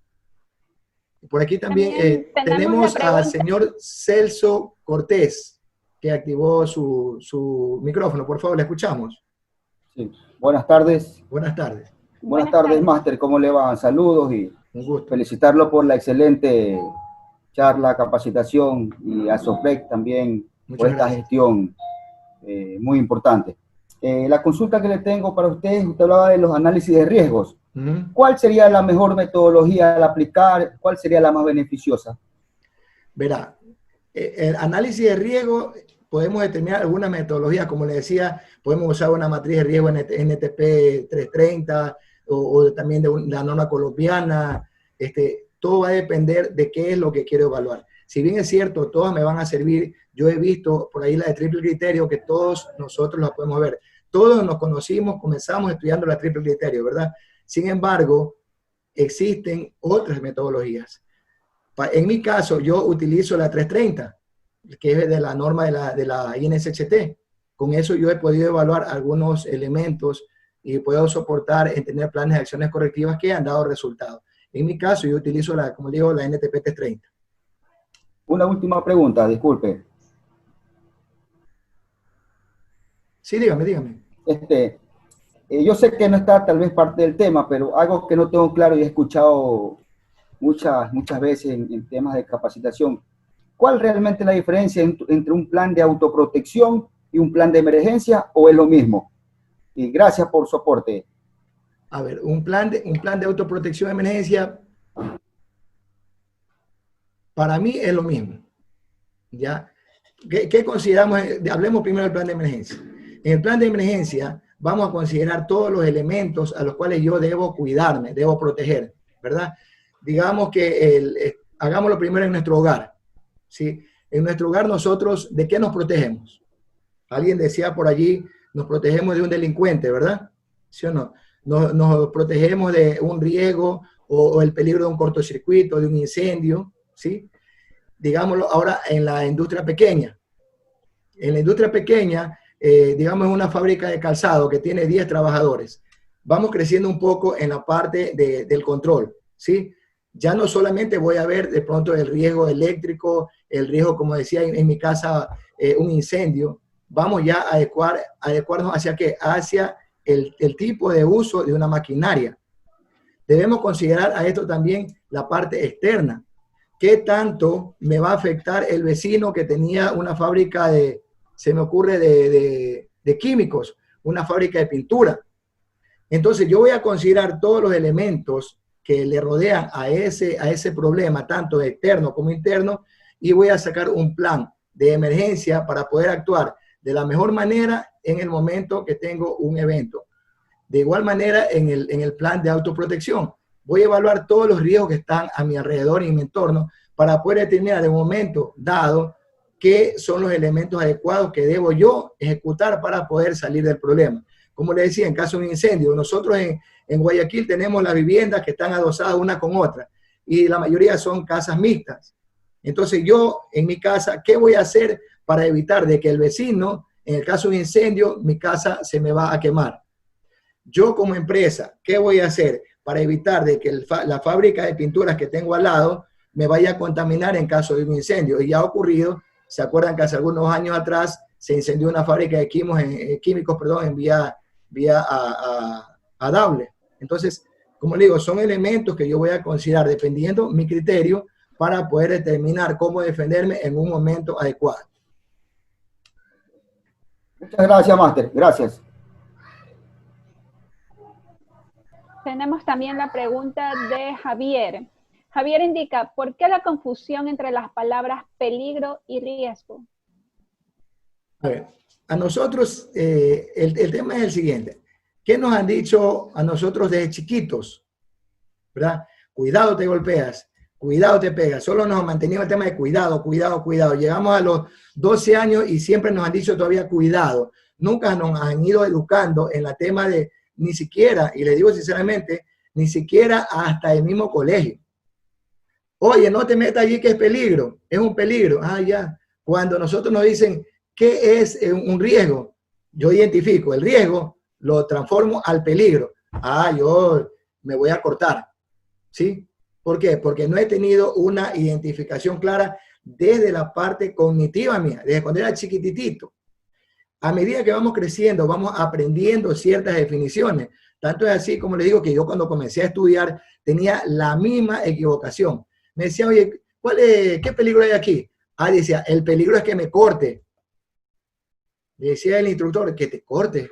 Por aquí también tenemos al señor Celso Cortés, que activó su micrófono. Por favor, le escuchamos. Sí. Buenas tardes. Buenas tardes. Buenas tardes, máster. ¿Cómo le va? Saludos y un gusto. Felicitarlo por la excelente charla, capacitación y a SOPREC también por esta gestión muy importante. La consulta que le tengo para usted hablaba de los análisis de riesgos. ¿Cuál sería la mejor metodología al aplicar? ¿Cuál sería la más beneficiosa? Verá, el análisis de riesgo, podemos determinar alguna metodología, como le decía, podemos usar una matriz de riesgo NTP 330 o también de la norma colombiana. Todo va a depender de qué es lo que quiero evaluar. Si bien es cierto, todas me van a servir, yo he visto por ahí la de triple criterio, que todos nosotros la podemos ver. Todos nos conocimos, comenzamos estudiando la triple criterio, ¿verdad? Sin embargo, existen otras metodologías. En mi caso, yo utilizo la 330, que es de la norma de la INSHT. Con eso yo he podido evaluar algunos elementos y puedo soportar en tener planes de acciones correctivas que han dado resultados. En mi caso, yo utilizo, como digo, la NTP 330. Una última pregunta, disculpe. Sí, dígame. Yo sé que no está tal vez parte del tema, pero algo que no tengo claro y he escuchado muchas veces en temas de capacitación. ¿Cuál realmente es la diferencia entre un plan de autoprotección y un plan de emergencia, o es lo mismo? Y gracias por su aporte. A ver, un plan de autoprotección de emergencia, para mí es lo mismo. ¿Ya? ¿Qué consideramos? Hablemos primero del plan de emergencia. En el plan de emergencia vamos a considerar todos los elementos a los cuales yo debo cuidarme, debo proteger, ¿verdad? Digamos que hagámoslo primero en nuestro hogar, ¿sí? En nuestro hogar nosotros, ¿de qué nos protegemos? Alguien decía por allí, nos protegemos de un delincuente, ¿verdad? ¿Sí o no? Nos protegemos de un riesgo o el peligro de un cortocircuito, de un incendio, ¿sí? Digámoslo ahora en la industria pequeña. En la industria pequeña, digamos, una fábrica de calzado que tiene 10 trabajadores. Vamos creciendo un poco en la parte del control, ¿sí? Ya no solamente voy a ver de pronto el riesgo eléctrico, el riesgo, como decía en mi casa, un incendio. Vamos ya a adecuarnos hacia qué? Hacia el tipo de uso de una maquinaria. Debemos considerar a esto también la parte externa. ¿Qué tanto me va a afectar el vecino que tenía una fábrica se me ocurre, de químicos, una fábrica de pintura? Entonces yo voy a considerar todos los elementos que le rodean a ese problema, tanto externo como interno, y voy a sacar un plan de emergencia para poder actuar de la mejor manera en el momento que tengo un evento. De igual manera, en el plan de autoprotección, voy a evaluar todos los riesgos que están a mi alrededor y en mi entorno para poder determinar de un momento dado qué son los elementos adecuados que debo yo ejecutar para poder salir del problema. Como le decía, en caso de un incendio, nosotros en Guayaquil tenemos las viviendas que están adosadas una con otra y la mayoría son casas mixtas. Entonces yo en mi casa, ¿qué voy a hacer para evitar de que el vecino, en el caso de un incendio, mi casa se me va a quemar? Yo como empresa, ¿qué voy a hacer para evitar de que la fábrica de pinturas que tengo al lado me vaya a contaminar en caso de un incendio? Y ya ha ocurrido, ¿se acuerdan que hace algunos años atrás se incendió una fábrica de químicos en vía a Daule? Entonces, como le digo, son elementos que yo voy a considerar dependiendo mi criterio para poder determinar cómo defenderme en un momento adecuado. Muchas gracias, Máster. Gracias. Tenemos también la pregunta de Javier. Javier indica, ¿por qué la confusión entre las palabras peligro y riesgo? A ver, a nosotros el tema es el siguiente. ¿Qué nos han dicho a nosotros desde chiquitos? ¿Verdad? Cuidado, te golpeas. Cuidado, te pegas. Solo nos han mantenido el tema de cuidado, cuidado, cuidado. Llegamos a los 12 años y siempre nos han dicho todavía cuidado. Nunca nos han ido educando en el tema de, ni siquiera, y les digo sinceramente, ni siquiera hasta el mismo colegio. Oye, no te metas allí que es peligro. Es un peligro. Ah, ya. Cuando nosotros nos dicen, ¿qué es un riesgo? Yo identifico el riesgo, lo transformo al peligro. Ah, yo me voy a cortar. ¿Sí? ¿Por qué? Porque no he tenido una identificación clara desde la parte cognitiva mía, desde cuando era chiquititito. A medida que vamos creciendo, vamos aprendiendo ciertas definiciones. Tanto es así, como les digo, que yo cuando comencé a estudiar tenía la misma equivocación. Me decía, oye, ¿qué peligro hay aquí? Ah, decía, el peligro es que me corte. Le decía el instructor, que te corte.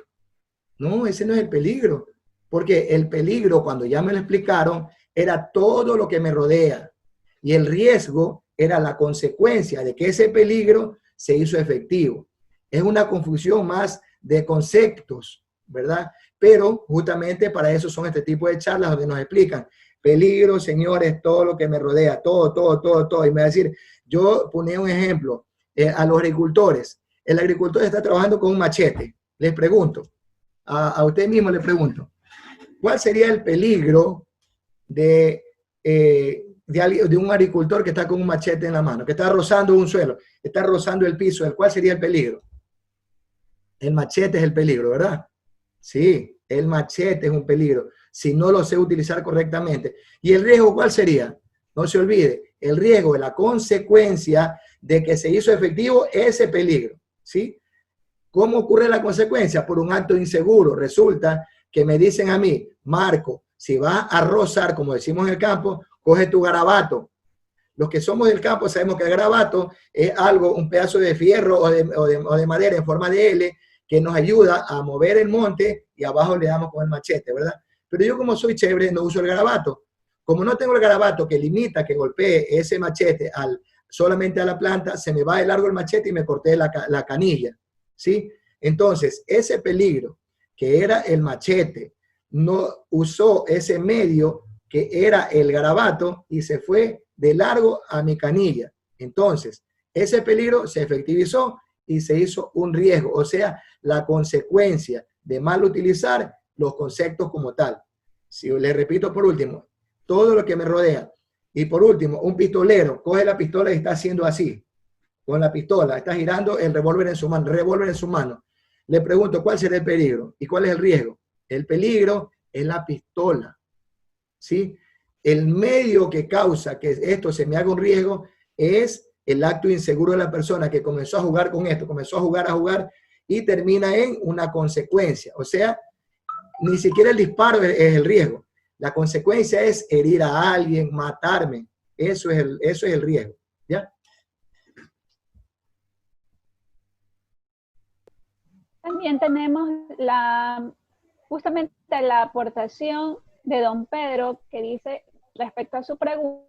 No, ese no es el peligro. Porque el peligro, cuando ya me lo explicaron, era todo lo que me rodea. Y el riesgo era la consecuencia de que ese peligro se hizo efectivo. Es una confusión más de conceptos, ¿verdad? Pero justamente para eso son este tipo de charlas donde nos explican peligro, señores, todo lo que me rodea, todo, todo, todo, todo. Y me va a decir, yo ponía un ejemplo, a los agricultores. El agricultor está trabajando con un machete. Les pregunto, a usted mismo le pregunto, ¿cuál sería el peligro de un agricultor que está con un machete en la mano, que está rozando un suelo, está rozando el piso? ¿Cuál sería el peligro? El machete es el peligro, ¿verdad? Sí, el machete es un peligro, si no lo sé utilizar correctamente. ¿Y el riesgo cuál sería? No se olvide, el riesgo es la consecuencia de que se hizo efectivo ese peligro, ¿sí? ¿Cómo ocurre la consecuencia? Por un acto inseguro. Resulta que me dicen a mí, Marco, si vas a rozar, como decimos en el campo, coge tu garabato. Los que somos del campo sabemos que el garabato es algo, un pedazo de fierro o de madera en forma de L que nos ayuda a mover el monte y abajo le damos con el machete, ¿verdad? Pero yo, como soy chévere, no uso el garabato. Como no tengo el garabato que limita que golpee ese machete solamente a la planta, se me va de largo el machete y me corté la canilla, ¿sí? Entonces, ese peligro que era el machete, no usó ese medio que era el garabato y se fue de largo a mi canilla. Entonces, ese peligro se efectivizó y se hizo un riesgo, o sea, la consecuencia de mal utilizar los conceptos como tal. Si les repito por último, todo lo que me rodea. Y por último, un pistolero coge la pistola y está haciendo así, con la pistola, está girando el revólver en su mano. Le pregunto, ¿cuál será el peligro? ¿Y cuál es el riesgo? El peligro es la pistola, ¿sí? El medio que causa que esto se me haga un riesgo es el acto inseguro de la persona que comenzó a jugar con esto, comenzó a jugar y termina en una consecuencia. O sea, ni siquiera el disparo es el riesgo. La consecuencia es herir a alguien, matarme. Eso es el riesgo, ¿ya? También tenemos justamente la aportación de don Pedro, que dice respecto a su pregunta.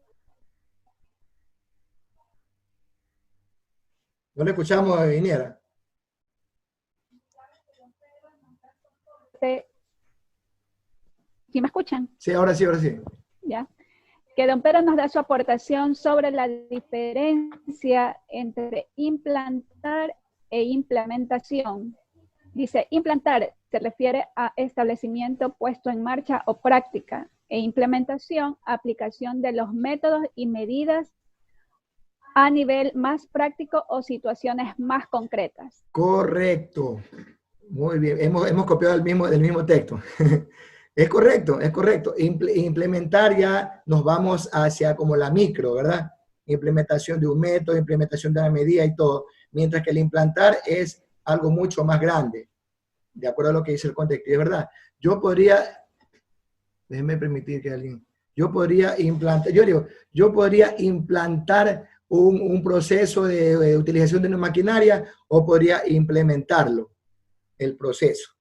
No le escuchamos, Viniera. ¿Sí me escuchan? Sí, ahora sí, ahora sí. ¿Ya? que don Pedro nos da su aportación sobre la diferencia entre implantar e implementación. Dice, implantar se refiere a establecimiento puesto en marcha o práctica, e implementación, aplicación de los métodos y medidas a nivel más práctico o situaciones más concretas. Correcto. Muy bien. Hemos copiado del mismo texto. Es correcto, es correcto. Implementar ya nos vamos hacia como la micro, ¿verdad? Implementación de un método, implementación de una medida y todo. Mientras que el implantar es algo mucho más grande, de acuerdo a lo que dice el contexto. Y es verdad, yo podría, déjenme permitir que alguien, yo podría implantar un proceso de utilización de una maquinaria o podría implementarlo, el proceso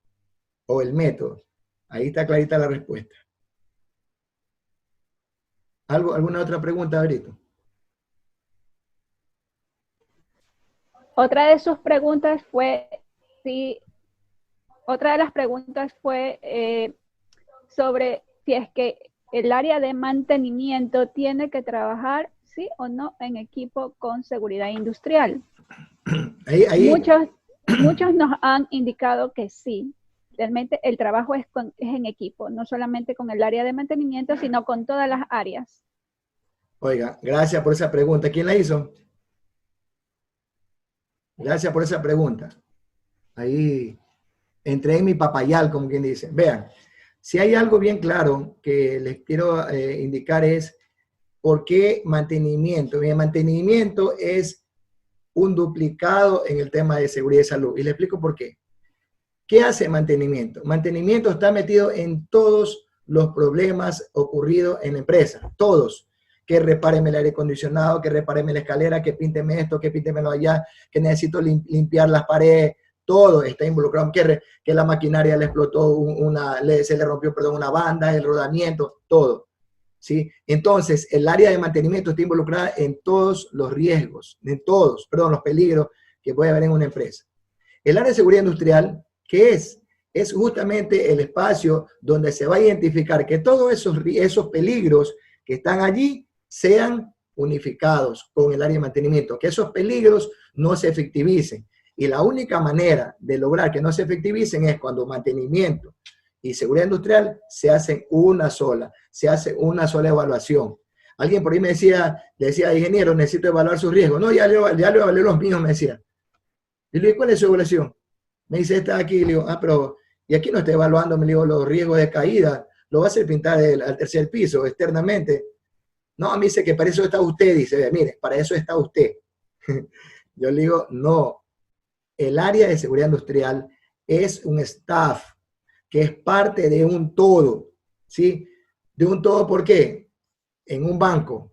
o el método. Ahí está clarita la respuesta. ¿Alguna otra pregunta, Brito? Otra de sus preguntas fue sobre si es que el área de mantenimiento tiene que trabajar, sí o no, en equipo con seguridad industrial. Muchos nos han indicado que sí. Realmente el trabajo es en equipo, no solamente con el área de mantenimiento, sino con todas las áreas. Oiga, gracias por esa pregunta. ¿Quién la hizo? Gracias por esa pregunta. Ahí entré en mi papayal, como quien dice. Vean, si hay algo bien claro que les quiero indicar es por qué mantenimiento. Mi mantenimiento es un duplicado en el tema de seguridad y salud. Y les explico por qué. ¿Qué hace mantenimiento? Mantenimiento está metido en todos los problemas ocurridos en la empresa. Todos. Que repáreme el aire acondicionado, que repáreme la escalera, que pínteme esto, que píntemelo allá, que necesito limpiar las paredes. Todo está involucrado. Que la maquinaria le explotó, se le rompió, una banda, el rodamiento, todo. ¿Sí? Entonces, el área de mantenimiento está involucrada en todos los riesgos, los peligros que puede haber en una empresa. El área de seguridad industrial, ¿qué es? Es justamente el espacio donde se va a identificar que todos esos peligros que están allí sean unificados con el área de mantenimiento, que esos peligros no se efectivicen. Y la única manera de lograr que no se efectivicen es cuando mantenimiento y seguridad industrial se hacen se hace una sola evaluación. Alguien por ahí le decía, ingeniero, necesito evaluar sus riesgos. No, ya le evalué los míos, me decía. Y le digo, ¿cuál es su evaluación? Me dice, está aquí. Le digo, pero, y aquí no está evaluando, me digo, los riesgos de caída, lo va a hacer pintar al tercer piso, externamente. No, me dice que para eso está usted, dice, mire, para eso está usted. Yo le digo, no, el área de seguridad industrial es un staff que es parte de un todo, ¿sí? De un todo, ¿por qué? En un banco,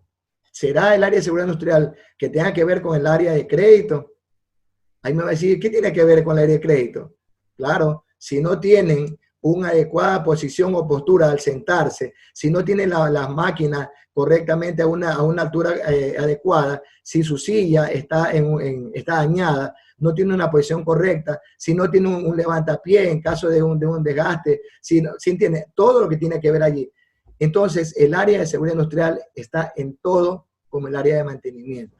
¿será el área de seguridad industrial que tenga que ver con el área de crédito? Ahí me va a decir, ¿qué tiene que ver con el área de crédito? Claro, si no tienen una adecuada posición o postura al sentarse, si no tienen las máquinas correctamente a una altura adecuada, si su silla está dañada, no tiene una posición correcta, si no tiene un levantapié en caso de un desgaste, si entiende todo lo que tiene que ver allí. Entonces, el área de seguridad industrial está en todo como el área de mantenimiento.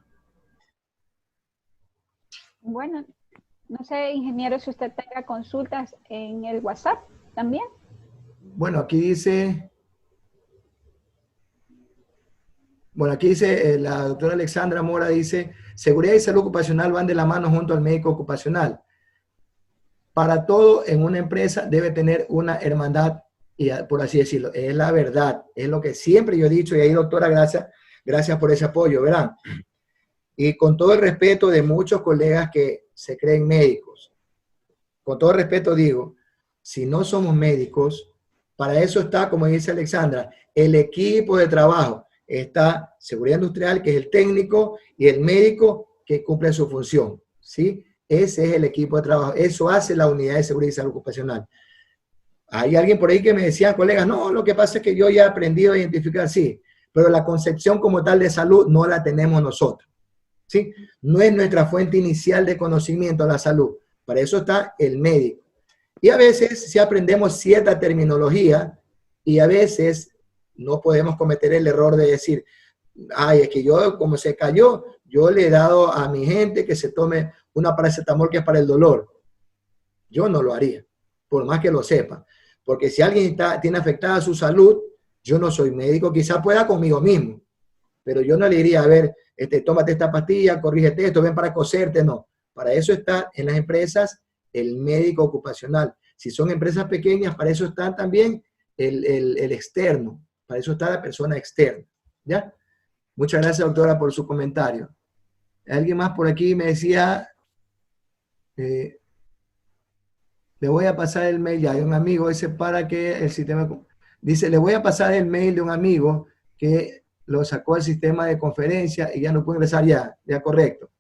Bueno, no sé, ingeniero, si usted tenga consultas en el WhatsApp también. Bueno, aquí dice la doctora Alexandra Mora, dice, seguridad y salud ocupacional van de la mano junto al médico ocupacional. Para todo en una empresa debe tener una hermandad, y por así decirlo, es la verdad, es lo que siempre yo he dicho, y ahí doctora, gracias por ese apoyo, verán. Y con todo el respeto de muchos colegas que se creen médicos, con todo el respeto digo, si no somos médicos, para eso está, como dice Alexandra, el equipo de trabajo. Está seguridad industrial, que es el técnico, y el médico que cumple su función, ¿sí? Ese es el equipo de trabajo. Eso hace la unidad de seguridad y salud ocupacional. Hay alguien por ahí que me decía, colegas, no, lo que pasa es que yo ya he aprendido a identificar, sí, pero la concepción como tal de salud no la tenemos nosotros, ¿sí? No es nuestra fuente inicial de conocimiento la salud. Para eso está el médico. Y a veces sí aprendemos cierta terminología y a veces no podemos cometer el error de decir, ay, es que yo, como se cayó, yo le he dado a mi gente que se tome una paracetamol que es para el dolor. Yo no lo haría, por más que lo sepa. Porque si alguien tiene afectada su salud, yo no soy médico, quizá pueda conmigo mismo, pero yo no le diría, a ver, tómate esta pastilla, corrígete esto, ven para coserte, no. Para eso está en las empresas el médico ocupacional. Si son empresas pequeñas, para eso está también el externo, para eso está la persona externa, ¿ya? Muchas gracias, doctora, por su comentario. Alguien más por aquí me decía, le voy a pasar el mail ya de un amigo, dice, para que el sistema, dice, le voy a pasar el mail de un amigo que lo sacó del sistema de conferencia y ya no puede ingresar ya correcto.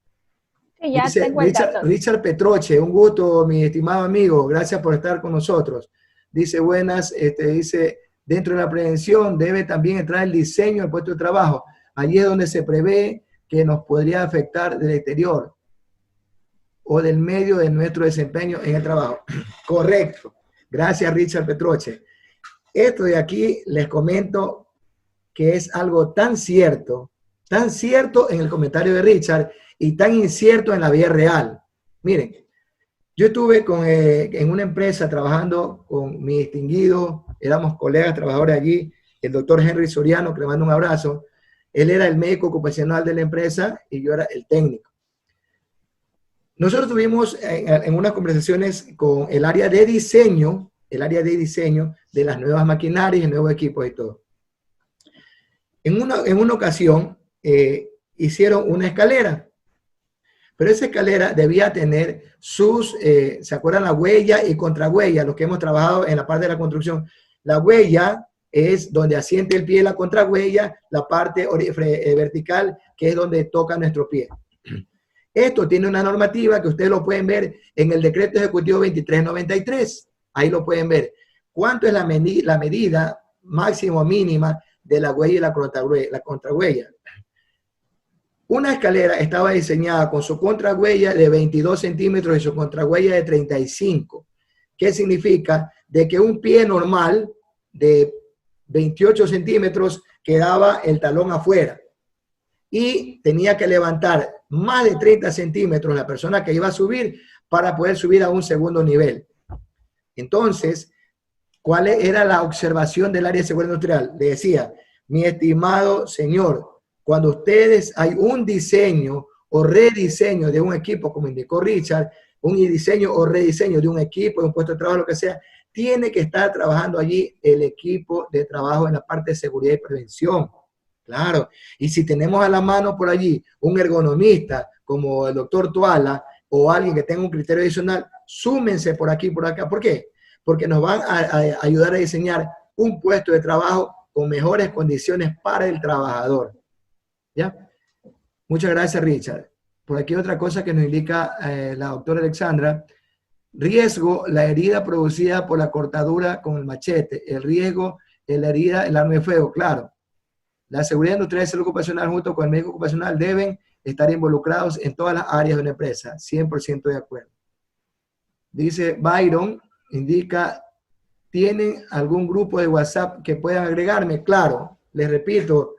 Sí, ya Dice tengo el dato. Richard Petroche, un gusto, mi estimado amigo, gracias por estar con nosotros. Dice, buenas, dice, dentro de la prevención debe también entrar el diseño del puesto de trabajo. Allí es donde se prevé que nos podría afectar del exterior o del medio de nuestro desempeño en el trabajo. Correcto. Gracias, Richard Petroche. Esto de aquí les comento que es algo tan cierto en el comentario de Richard y tan incierto en la vida real. Miren, yo estuve en una empresa trabajando con mi distinguido, éramos colegas trabajadores allí, el doctor Henry Soriano, que le mando un abrazo. Él era el médico ocupacional de la empresa y yo era el técnico. Nosotros tuvimos en unas conversaciones con el área de diseño de las nuevas maquinarias y nuevos equipos y todo. En una ocasión hicieron una escalera, pero esa escalera debía tener sus, ¿se acuerdan? La huella y contrahuella, los que hemos trabajado en la parte de la construcción. La huella es donde asiente el pie, la contrahuella, la parte vertical, que es donde toca nuestro pie. Esto tiene una normativa que ustedes lo pueden ver en el Decreto Ejecutivo 2393. Ahí lo pueden ver. ¿Cuánto es la medida máxima o mínima de la huella y la contrahuella? Una escalera estaba diseñada con su contrahuella de 22 centímetros y su contrahuella de 35. ¿Qué significa? De que un pie normal de 28 centímetros quedaba el talón afuera y tenía que levantar más de 30 centímetros la persona que iba a subir para poder subir a un segundo nivel. Entonces, ¿cuál era la observación del área de seguridad industrial? Le decía, mi estimado señor, cuando ustedes hay un diseño o rediseño de un equipo, como indicó Richard, un diseño o rediseño de un equipo, de un puesto de trabajo, lo que sea, tiene que estar trabajando allí el equipo de trabajo en la parte de seguridad y prevención. Claro, y si tenemos a la mano por allí un ergonomista como el doctor Tuala o alguien que tenga un criterio adicional, súmense por aquí, por acá. ¿Por qué? Porque nos van a ayudar a diseñar un puesto de trabajo con mejores condiciones para el trabajador. ¿Ya? Muchas gracias, Richard. Por aquí otra cosa que nos indica la doctora Alexandra. Riesgo, la herida producida por la cortadura con el machete. El riesgo, la herida, el arma de fuego, claro. La seguridad industrial y salud ocupacional junto con el médico ocupacional deben estar involucrados en todas las áreas de una empresa. 100% de acuerdo. Dice Byron, indica, ¿tienen algún grupo de WhatsApp que puedan agregarme? Claro, les repito,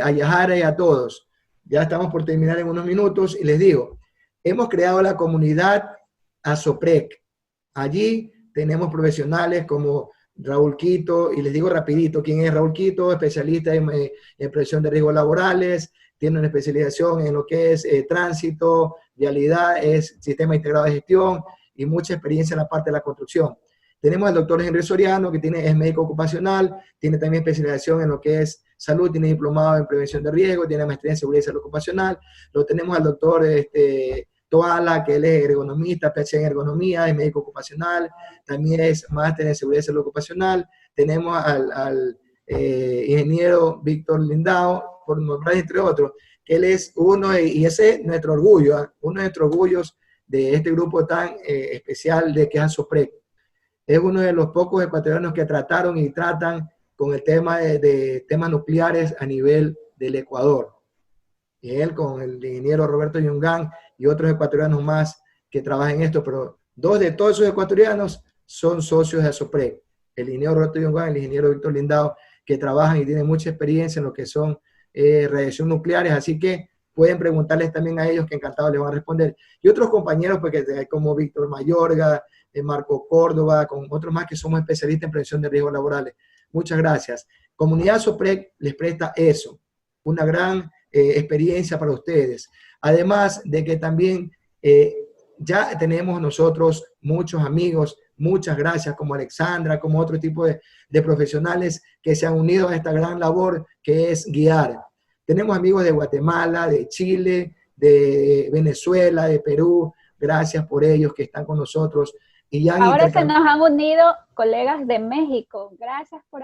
a Yahara y a todos. Ya estamos por terminar en unos minutos y les digo, hemos creado la comunidad ASOPREC. Allí tenemos profesionales como Raúl Quito, y les digo rapidito quién es Raúl Quito, especialista en prevención de riesgos laborales, tiene una especialización en lo que es tránsito, vialidad, es sistema integrado de gestión y mucha experiencia en la parte de la construcción. Tenemos al doctor Henry Soriano, que es médico ocupacional, tiene también especialización en lo que es salud, tiene diplomado en prevención de riesgo, tiene maestría en seguridad y salud ocupacional. Lo tenemos al doctor Toala, que él es ergonomista, PhD en ergonomía, es médico ocupacional, también es máster en seguridad y salud ocupacional. Tenemos al ingeniero Víctor Lindao, por nombrar entre otros, que él es uno, y ese es nuestro orgullo, uno de nuestros orgullos de este grupo tan especial de que es ASOPREC. Es uno de los pocos ecuatorianos que trataron y tratan con el tema de temas nucleares a nivel del Ecuador. Y él con el ingeniero Roberto Yungán y otros ecuatorianos más que trabajan en esto, pero dos de todos esos ecuatorianos son socios de ASOPREC, el ingeniero Roberto Yungán y el ingeniero Víctor Lindao, que trabajan y tienen mucha experiencia en lo que son radiación nucleares, así que pueden preguntarles también a ellos, que encantados les van a responder. Y otros compañeros, pues, como Víctor Mayorga, Marco Córdoba, con otros más que somos especialistas en prevención de riesgos laborales. Muchas gracias. Comunidad SOPREC les presta eso, una gran experiencia para ustedes. Además de que también ya tenemos nosotros muchos amigos, muchas gracias, como Alexandra, como otro tipo de profesionales que se han unido a esta gran labor que es guiar. Tenemos amigos de Guatemala, de Chile, de Venezuela, de Perú. Gracias por ellos que están con nosotros. Y ya ahora se nos han unido colegas de México. Gracias por...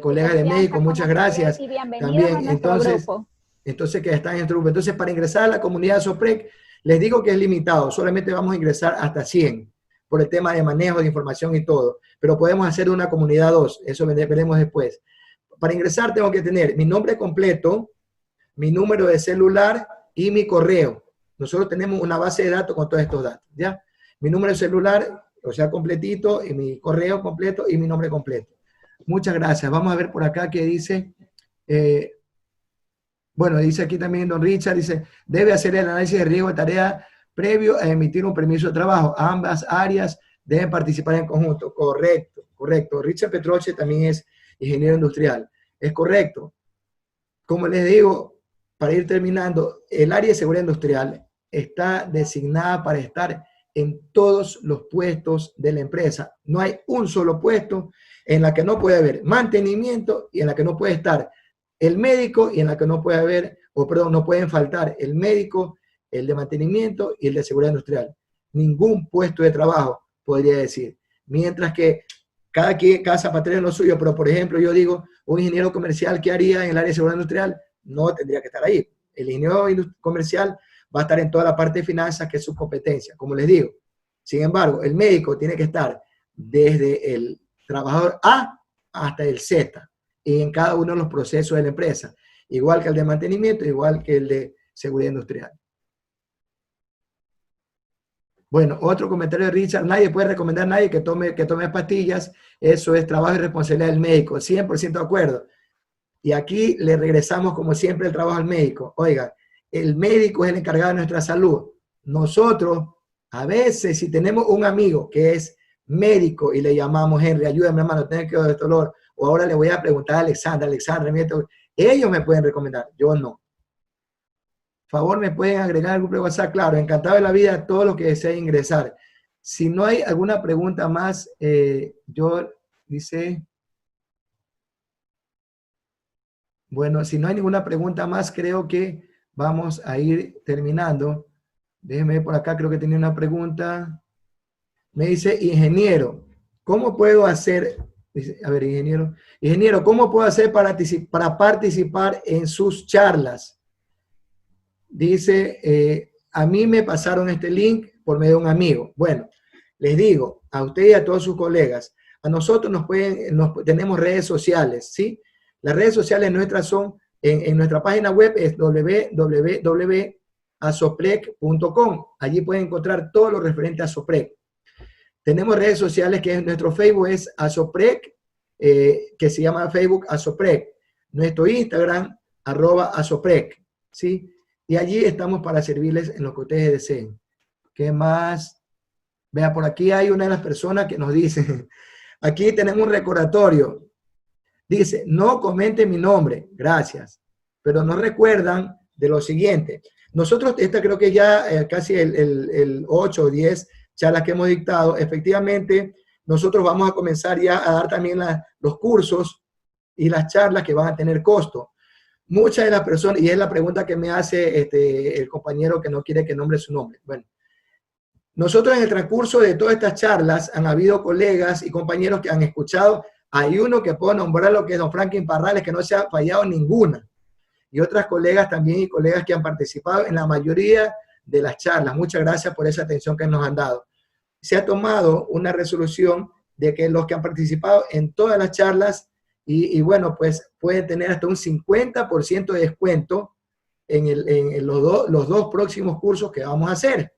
colegas de México, muchas gracias. Y bienvenidos también, a nuestro grupo. Entonces, que están en nuestro grupo. Entonces, para ingresar a la comunidad SOPREC, les digo que es limitado. Solamente vamos a ingresar hasta 100 por el tema de manejo de información y todo. Pero podemos hacer una comunidad 2. Eso veremos después. Para ingresar tengo que tener mi nombre completo, mi número de celular y mi correo. Nosotros tenemos una base de datos con todos estos datos, ¿ya? Mi número de celular, o sea, completito, y mi correo completo y mi nombre completo. Muchas gracias. Vamos a ver por acá qué dice. Bueno, dice aquí también don Richard, dice, debe hacer el análisis de riesgo de tarea previo a emitir un permiso de trabajo. Ambas áreas deben participar en conjunto. Correcto, correcto. Richard Petroche también es ingeniero industrial. Es correcto. Como les digo, para ir terminando, el área de seguridad industrial está designada para estar en todos los puestos de la empresa. No hay un solo puesto en la que no puede haber mantenimiento y en la que no puede estar el médico y en la que no puede haber, o perdón, no pueden faltar el médico, el de mantenimiento y el de seguridad industrial. Ningún puesto de trabajo, podría decir. Mientras que cada zapatero en lo suyo, pero por ejemplo yo digo, un ingeniero comercial, ¿qué haría en el área de seguridad industrial? No tendría que estar ahí. El ingeniero comercial va a estar en toda la parte de finanzas, que es su competencia, como les digo. Sin embargo, el médico tiene que estar desde el trabajador A hasta el Z, y en cada uno de los procesos de la empresa, igual que el de mantenimiento, igual que el de seguridad industrial. Bueno, otro comentario de Richard, nadie puede recomendar a nadie que tome pastillas, eso es trabajo y responsabilidad del médico, 100% de acuerdo. Y aquí le regresamos como siempre el trabajo al médico. Oiga, el médico es el encargado de nuestra salud. Nosotros, a veces, si tenemos un amigo que es médico y le llamamos, Henry, ayúdame hermano, tengo que ver dolor, o ahora le voy a preguntar a Alexandra, ellos me pueden recomendar, yo no. Por favor, me pueden agregar al grupo de WhatsApp, claro, encantado de la vida, todo lo que desee ingresar. Si no hay alguna pregunta más, bueno, si no hay ninguna pregunta más, creo que vamos a ir terminando. Déjenme ver por acá, creo que tenía una pregunta. Me dice, ingeniero, ¿cómo puedo hacer? Dice, a ver, ingeniero, ¿cómo puedo hacer para participar en sus charlas? Dice, a mí me pasaron este link por medio de un amigo. Bueno, les digo, a usted y a todos sus colegas, a nosotros tenemos redes sociales, ¿sí? Las redes sociales nuestras son, en nuestra página web es www.asoprec.com. Allí pueden encontrar todo lo referente a Asoprec. Tenemos redes sociales que nuestro Facebook es Asoprec, que se llama Facebook Asoprec. Nuestro Instagram, @Asoprec, ¿sí? Y allí estamos para servirles en lo que ustedes deseen. ¿Qué más? Vea, por aquí hay una de las personas que nos dice, aquí tenemos un recordatorio. Dice, no comenten mi nombre, gracias. Pero nos recuerdan de lo siguiente. Nosotros, esta creo que ya casi el 8 o 10 charlas que hemos dictado, efectivamente, nosotros vamos a comenzar ya a dar también los cursos y las charlas que van a tener costo. Muchas de las personas, y es la pregunta que me hace el compañero que no quiere que nombre su nombre. Bueno, nosotros en el transcurso de todas estas charlas han habido colegas y compañeros que han escuchado. Hay uno que puedo nombrar, lo que es don Franklin Parrales, que no se ha fallado ninguna. Y otras colegas también y colegas que han participado en la mayoría de las charlas. Muchas gracias por esa atención que nos han dado. Se ha tomado una resolución de que los que han participado en todas las charlas y bueno, pues pueden tener hasta un 50% de descuento en los dos próximos cursos que vamos a hacer.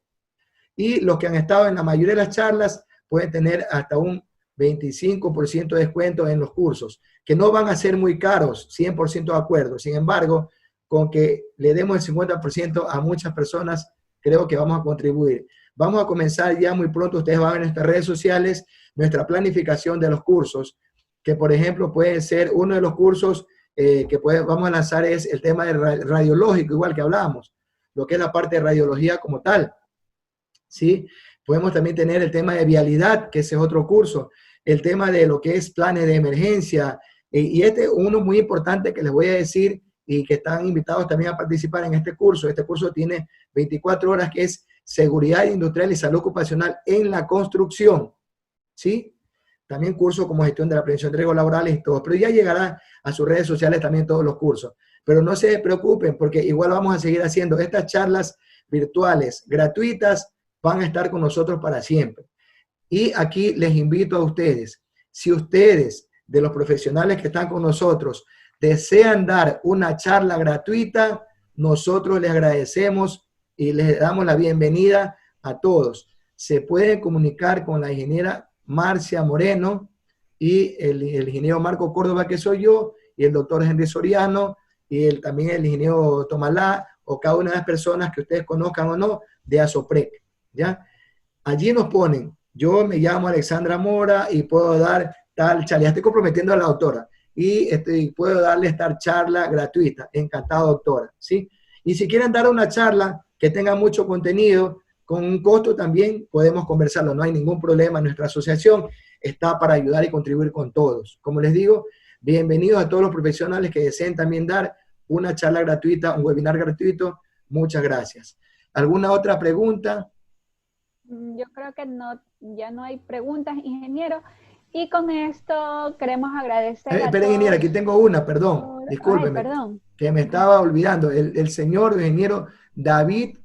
Y los que han estado en la mayoría de las charlas pueden tener hasta un 25% de descuento en los cursos, que no van a ser muy caros, 100% de acuerdo. Sin embargo, con que le demos el 50% a muchas personas, creo que vamos a contribuir. Vamos a comenzar ya muy pronto, ustedes van a ver en nuestras redes sociales, nuestra planificación de los cursos, que por ejemplo puede ser uno de los cursos vamos a lanzar es el tema del radiológico, igual que hablábamos, lo que es la parte de radiología como tal, ¿sí? Podemos también tener el tema de vialidad, que ese es otro curso, el tema de lo que es planes de emergencia, y este uno muy importante que les voy a decir, y que están invitados también a participar en este curso. Este curso tiene 24 horas, que es seguridad industrial y salud ocupacional en la construcción, ¿sí? También curso como gestión de la prevención de riesgos laborales y todo, pero ya llegará a sus redes sociales también todos los cursos. Pero no se preocupen, porque igual vamos a seguir haciendo estas charlas virtuales gratuitas, van a estar con nosotros para siempre. Y aquí les invito a ustedes, si ustedes, de los profesionales que están con nosotros, desean dar una charla gratuita, nosotros les agradecemos y les damos la bienvenida a todos. Se pueden comunicar con la ingeniera Marcia Moreno y el ingeniero Marco Córdoba, que soy yo, y el doctor Henry Soriano, y también el ingeniero Tomalá, o cada una de las personas que ustedes conozcan o no, de ASOPREC, ¿ya? Allí nos ponen, yo me llamo Alexandra Mora y puedo dar tal charla, ya estoy comprometiendo a la doctora, y puedo darle esta charla gratuita. Encantado, doctora, ¿sí? Y si quieren dar una charla que tenga mucho contenido, con un costo también podemos conversarlo, no hay ningún problema. Nuestra asociación está para ayudar y contribuir con todos. Como les digo, bienvenidos a todos los profesionales que deseen también dar una charla gratuita, un webinar gratuito. Muchas gracias. ¿Alguna otra pregunta? Yo creo que no, ya no hay preguntas, ingeniero. Y con esto queremos agradecer a espera, todos. ingeniero, aquí tengo una, perdón, discúlpeme, que me estaba olvidando. El señor ingeniero David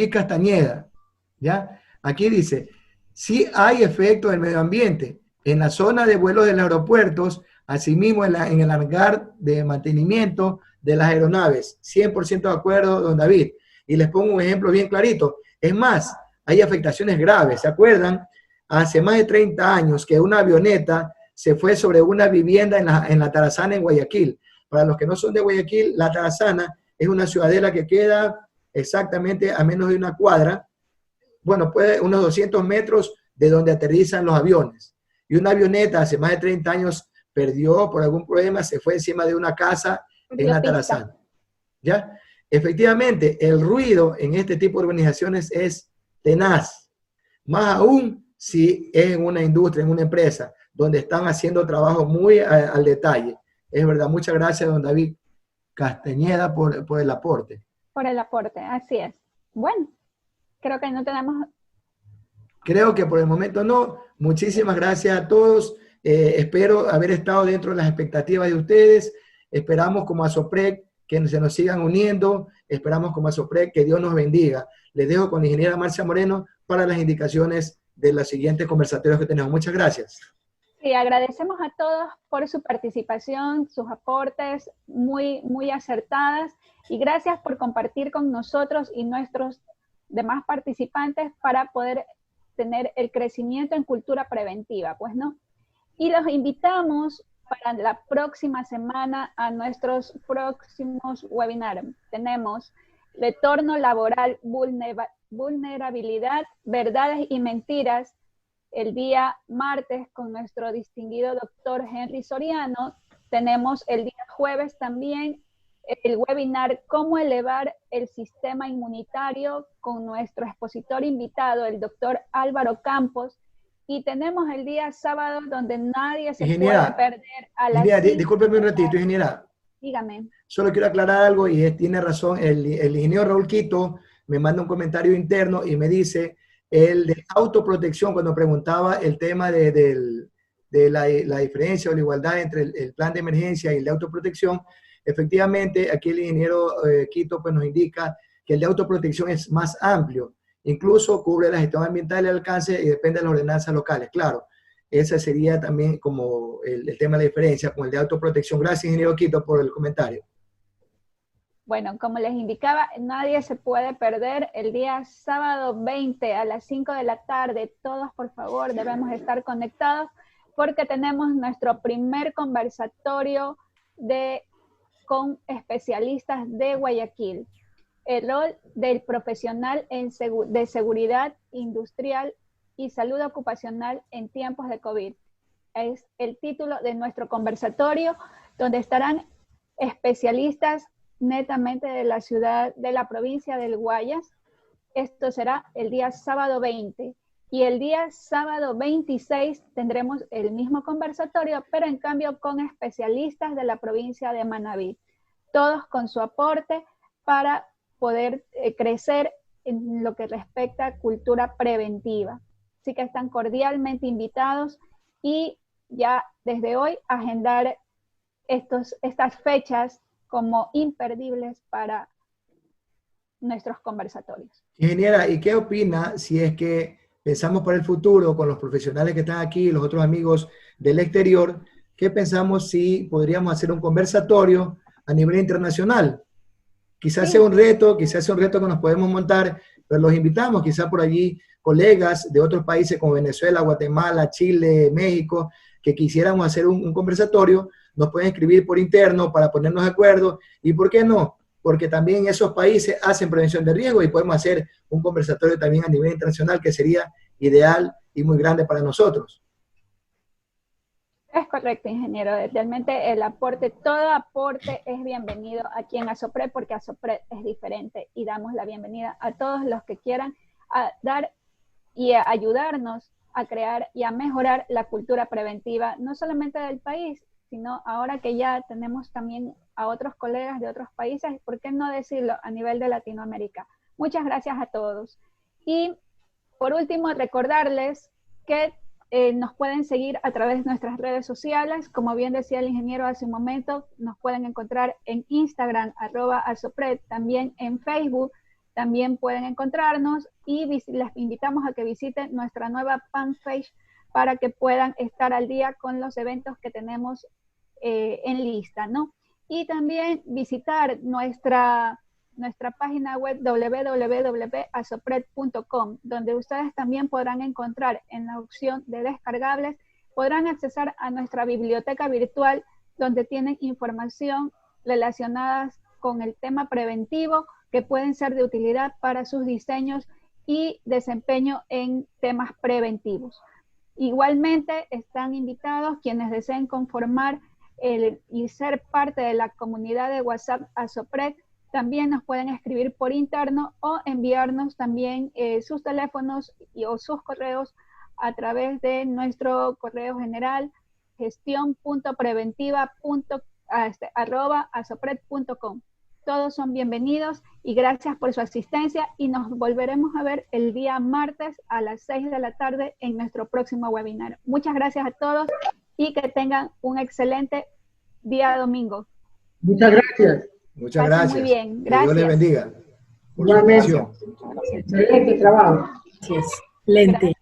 Castañeda, ¿ya? Aquí dice, sí hay efectos del medio ambiente en la zona de vuelos de los aeropuertos, asimismo en el hangar de mantenimiento de las aeronaves. 100% de acuerdo, don David. Y les pongo un ejemplo bien clarito. Es más, hay afectaciones graves. ¿Se acuerdan? Hace más de 30 años que una avioneta se fue sobre una vivienda en la Tarazana, en Guayaquil. Para los que no son de Guayaquil, la Tarazana es una ciudadela que queda exactamente a menos de una cuadra, bueno, puede unos 200 metros de donde aterrizan los aviones. Y una avioneta hace más de 30 años perdió por algún problema, se fue encima de una casa en la Tarazana. ¿Ya? Efectivamente, el ruido en este tipo de urbanizaciones es tenaz, más aún si es en una industria, en una empresa, donde están haciendo trabajo muy al detalle. Es verdad, muchas gracias, don David Castañeda, por el aporte. Por el aporte, así es. Bueno, creo que no tenemos... Creo que por el momento no. Muchísimas gracias a todos. Espero haber estado dentro de las expectativas de ustedes. Esperamos como ASOPREC que se nos sigan uniendo. Esperamos como ASOPREC que Dios nos bendiga. Les dejo con la ingeniera Marcia Moreno para las indicaciones de los siguientes conversatorios que tenemos. Muchas gracias. Sí, agradecemos a todos por su participación, sus aportes muy, muy acertadas, y gracias por compartir con nosotros y nuestros demás participantes para poder tener el crecimiento en cultura preventiva, pues, ¿no? Y los invitamos para la próxima semana a nuestros próximos webinars. Tenemos retorno laboral, vulnerabilidad, verdades y mentiras, el día martes con nuestro distinguido doctor Henry Soriano. Tenemos el día jueves también el webinar Cómo elevar el sistema inmunitario con nuestro expositor invitado, el doctor Álvaro Campos. Y tenemos el día sábado donde nadie se puede perder a las... Discúlpeme un ratito, ingeniera. Dígame. Solo quiero aclarar algo y tiene razón. El ingeniero Raúl Quito me manda un comentario interno y me dice el de autoprotección, cuando preguntaba el tema de la diferencia o la igualdad entre el plan de emergencia y el de autoprotección. Efectivamente, aquí el ingeniero Quito pues, nos indica que el de autoprotección es más amplio. Incluso cubre la gestión ambiental y el alcance y depende de las ordenanzas locales. Claro, ese sería también como el tema de la diferencia con el de autoprotección. Gracias, ingeniero Quito, por el comentario. Bueno, como les indicaba, nadie se puede perder el día sábado 20 a las 5 de la tarde. Todos, por favor, debemos estar conectados porque tenemos nuestro primer conversatorio con especialistas de Guayaquil. El rol del profesional de seguridad industrial y salud ocupacional en tiempos de COVID. Es el título de nuestro conversatorio, donde estarán especialistas netamente de la ciudad, de la provincia del Guayas. Esto será el día sábado 20. Y el día sábado 26 tendremos el mismo conversatorio, pero en cambio con especialistas de la provincia de Manabí. Todos con su aporte para poder crecer en lo que respecta a cultura preventiva. Así que están cordialmente invitados y ya desde hoy agendar estas fechas como imperdibles para nuestros conversatorios. Ingeniera, ¿y qué opina si es que pensamos para el futuro con los profesionales que están aquí, los otros amigos del exterior? ¿Qué pensamos si podríamos hacer un conversatorio a nivel internacional? Quizás sea un reto, quizás sea un reto que nos podemos montar, pero los invitamos, quizás por allí colegas de otros países como Venezuela, Guatemala, Chile, México, que quisiéramos hacer un conversatorio, nos pueden escribir por interno para ponernos de acuerdo. ¿Y por qué no? Porque también esos países hacen prevención de riesgo y podemos hacer un conversatorio también a nivel internacional que sería ideal y muy grande para nosotros. Es correcto, ingeniero. Realmente el aporte, todo aporte es bienvenido aquí en ASOPRED, porque ASOPRED es diferente y damos la bienvenida a todos los que quieran dar y a ayudarnos a crear y a mejorar la cultura preventiva, no solamente del país, sino ahora que ya tenemos también a otros colegas de otros países, ¿por qué no decirlo a nivel de Latinoamérica? Muchas gracias a todos. Y por último, recordarles que nos pueden seguir a través de nuestras redes sociales. Como bien decía el ingeniero hace un momento, nos pueden encontrar en Instagram, @asopred, también en Facebook, también pueden encontrarnos y les invitamos a que visiten nuestra nueva fanpage para que puedan estar al día con los eventos que tenemos en lista, ¿no? Y también visitar nuestra página web www.asopred.com, donde ustedes también podrán encontrar en la opción de descargables, podrán accesar a nuestra biblioteca virtual, donde tienen información relacionada con el tema preventivo que pueden ser de utilidad para sus diseños y desempeño en temas preventivos. Igualmente están invitados quienes deseen conformar y ser parte de la comunidad de WhatsApp ASOPRED. También nos pueden escribir por interno o enviarnos también sus teléfonos o sus correos a través de nuestro correo general gestion.preventiva@asopred.com. Todos son bienvenidos y gracias por su asistencia y nos volveremos a ver el día martes a las 6 de la tarde en nuestro próximo webinar. Muchas gracias a todos y que tengan un excelente día domingo. Muchas gracias. Muchas gracias. Muy bien, gracias. Que Dios les bendiga. Igualmente. Excelente trabajo. Excelente.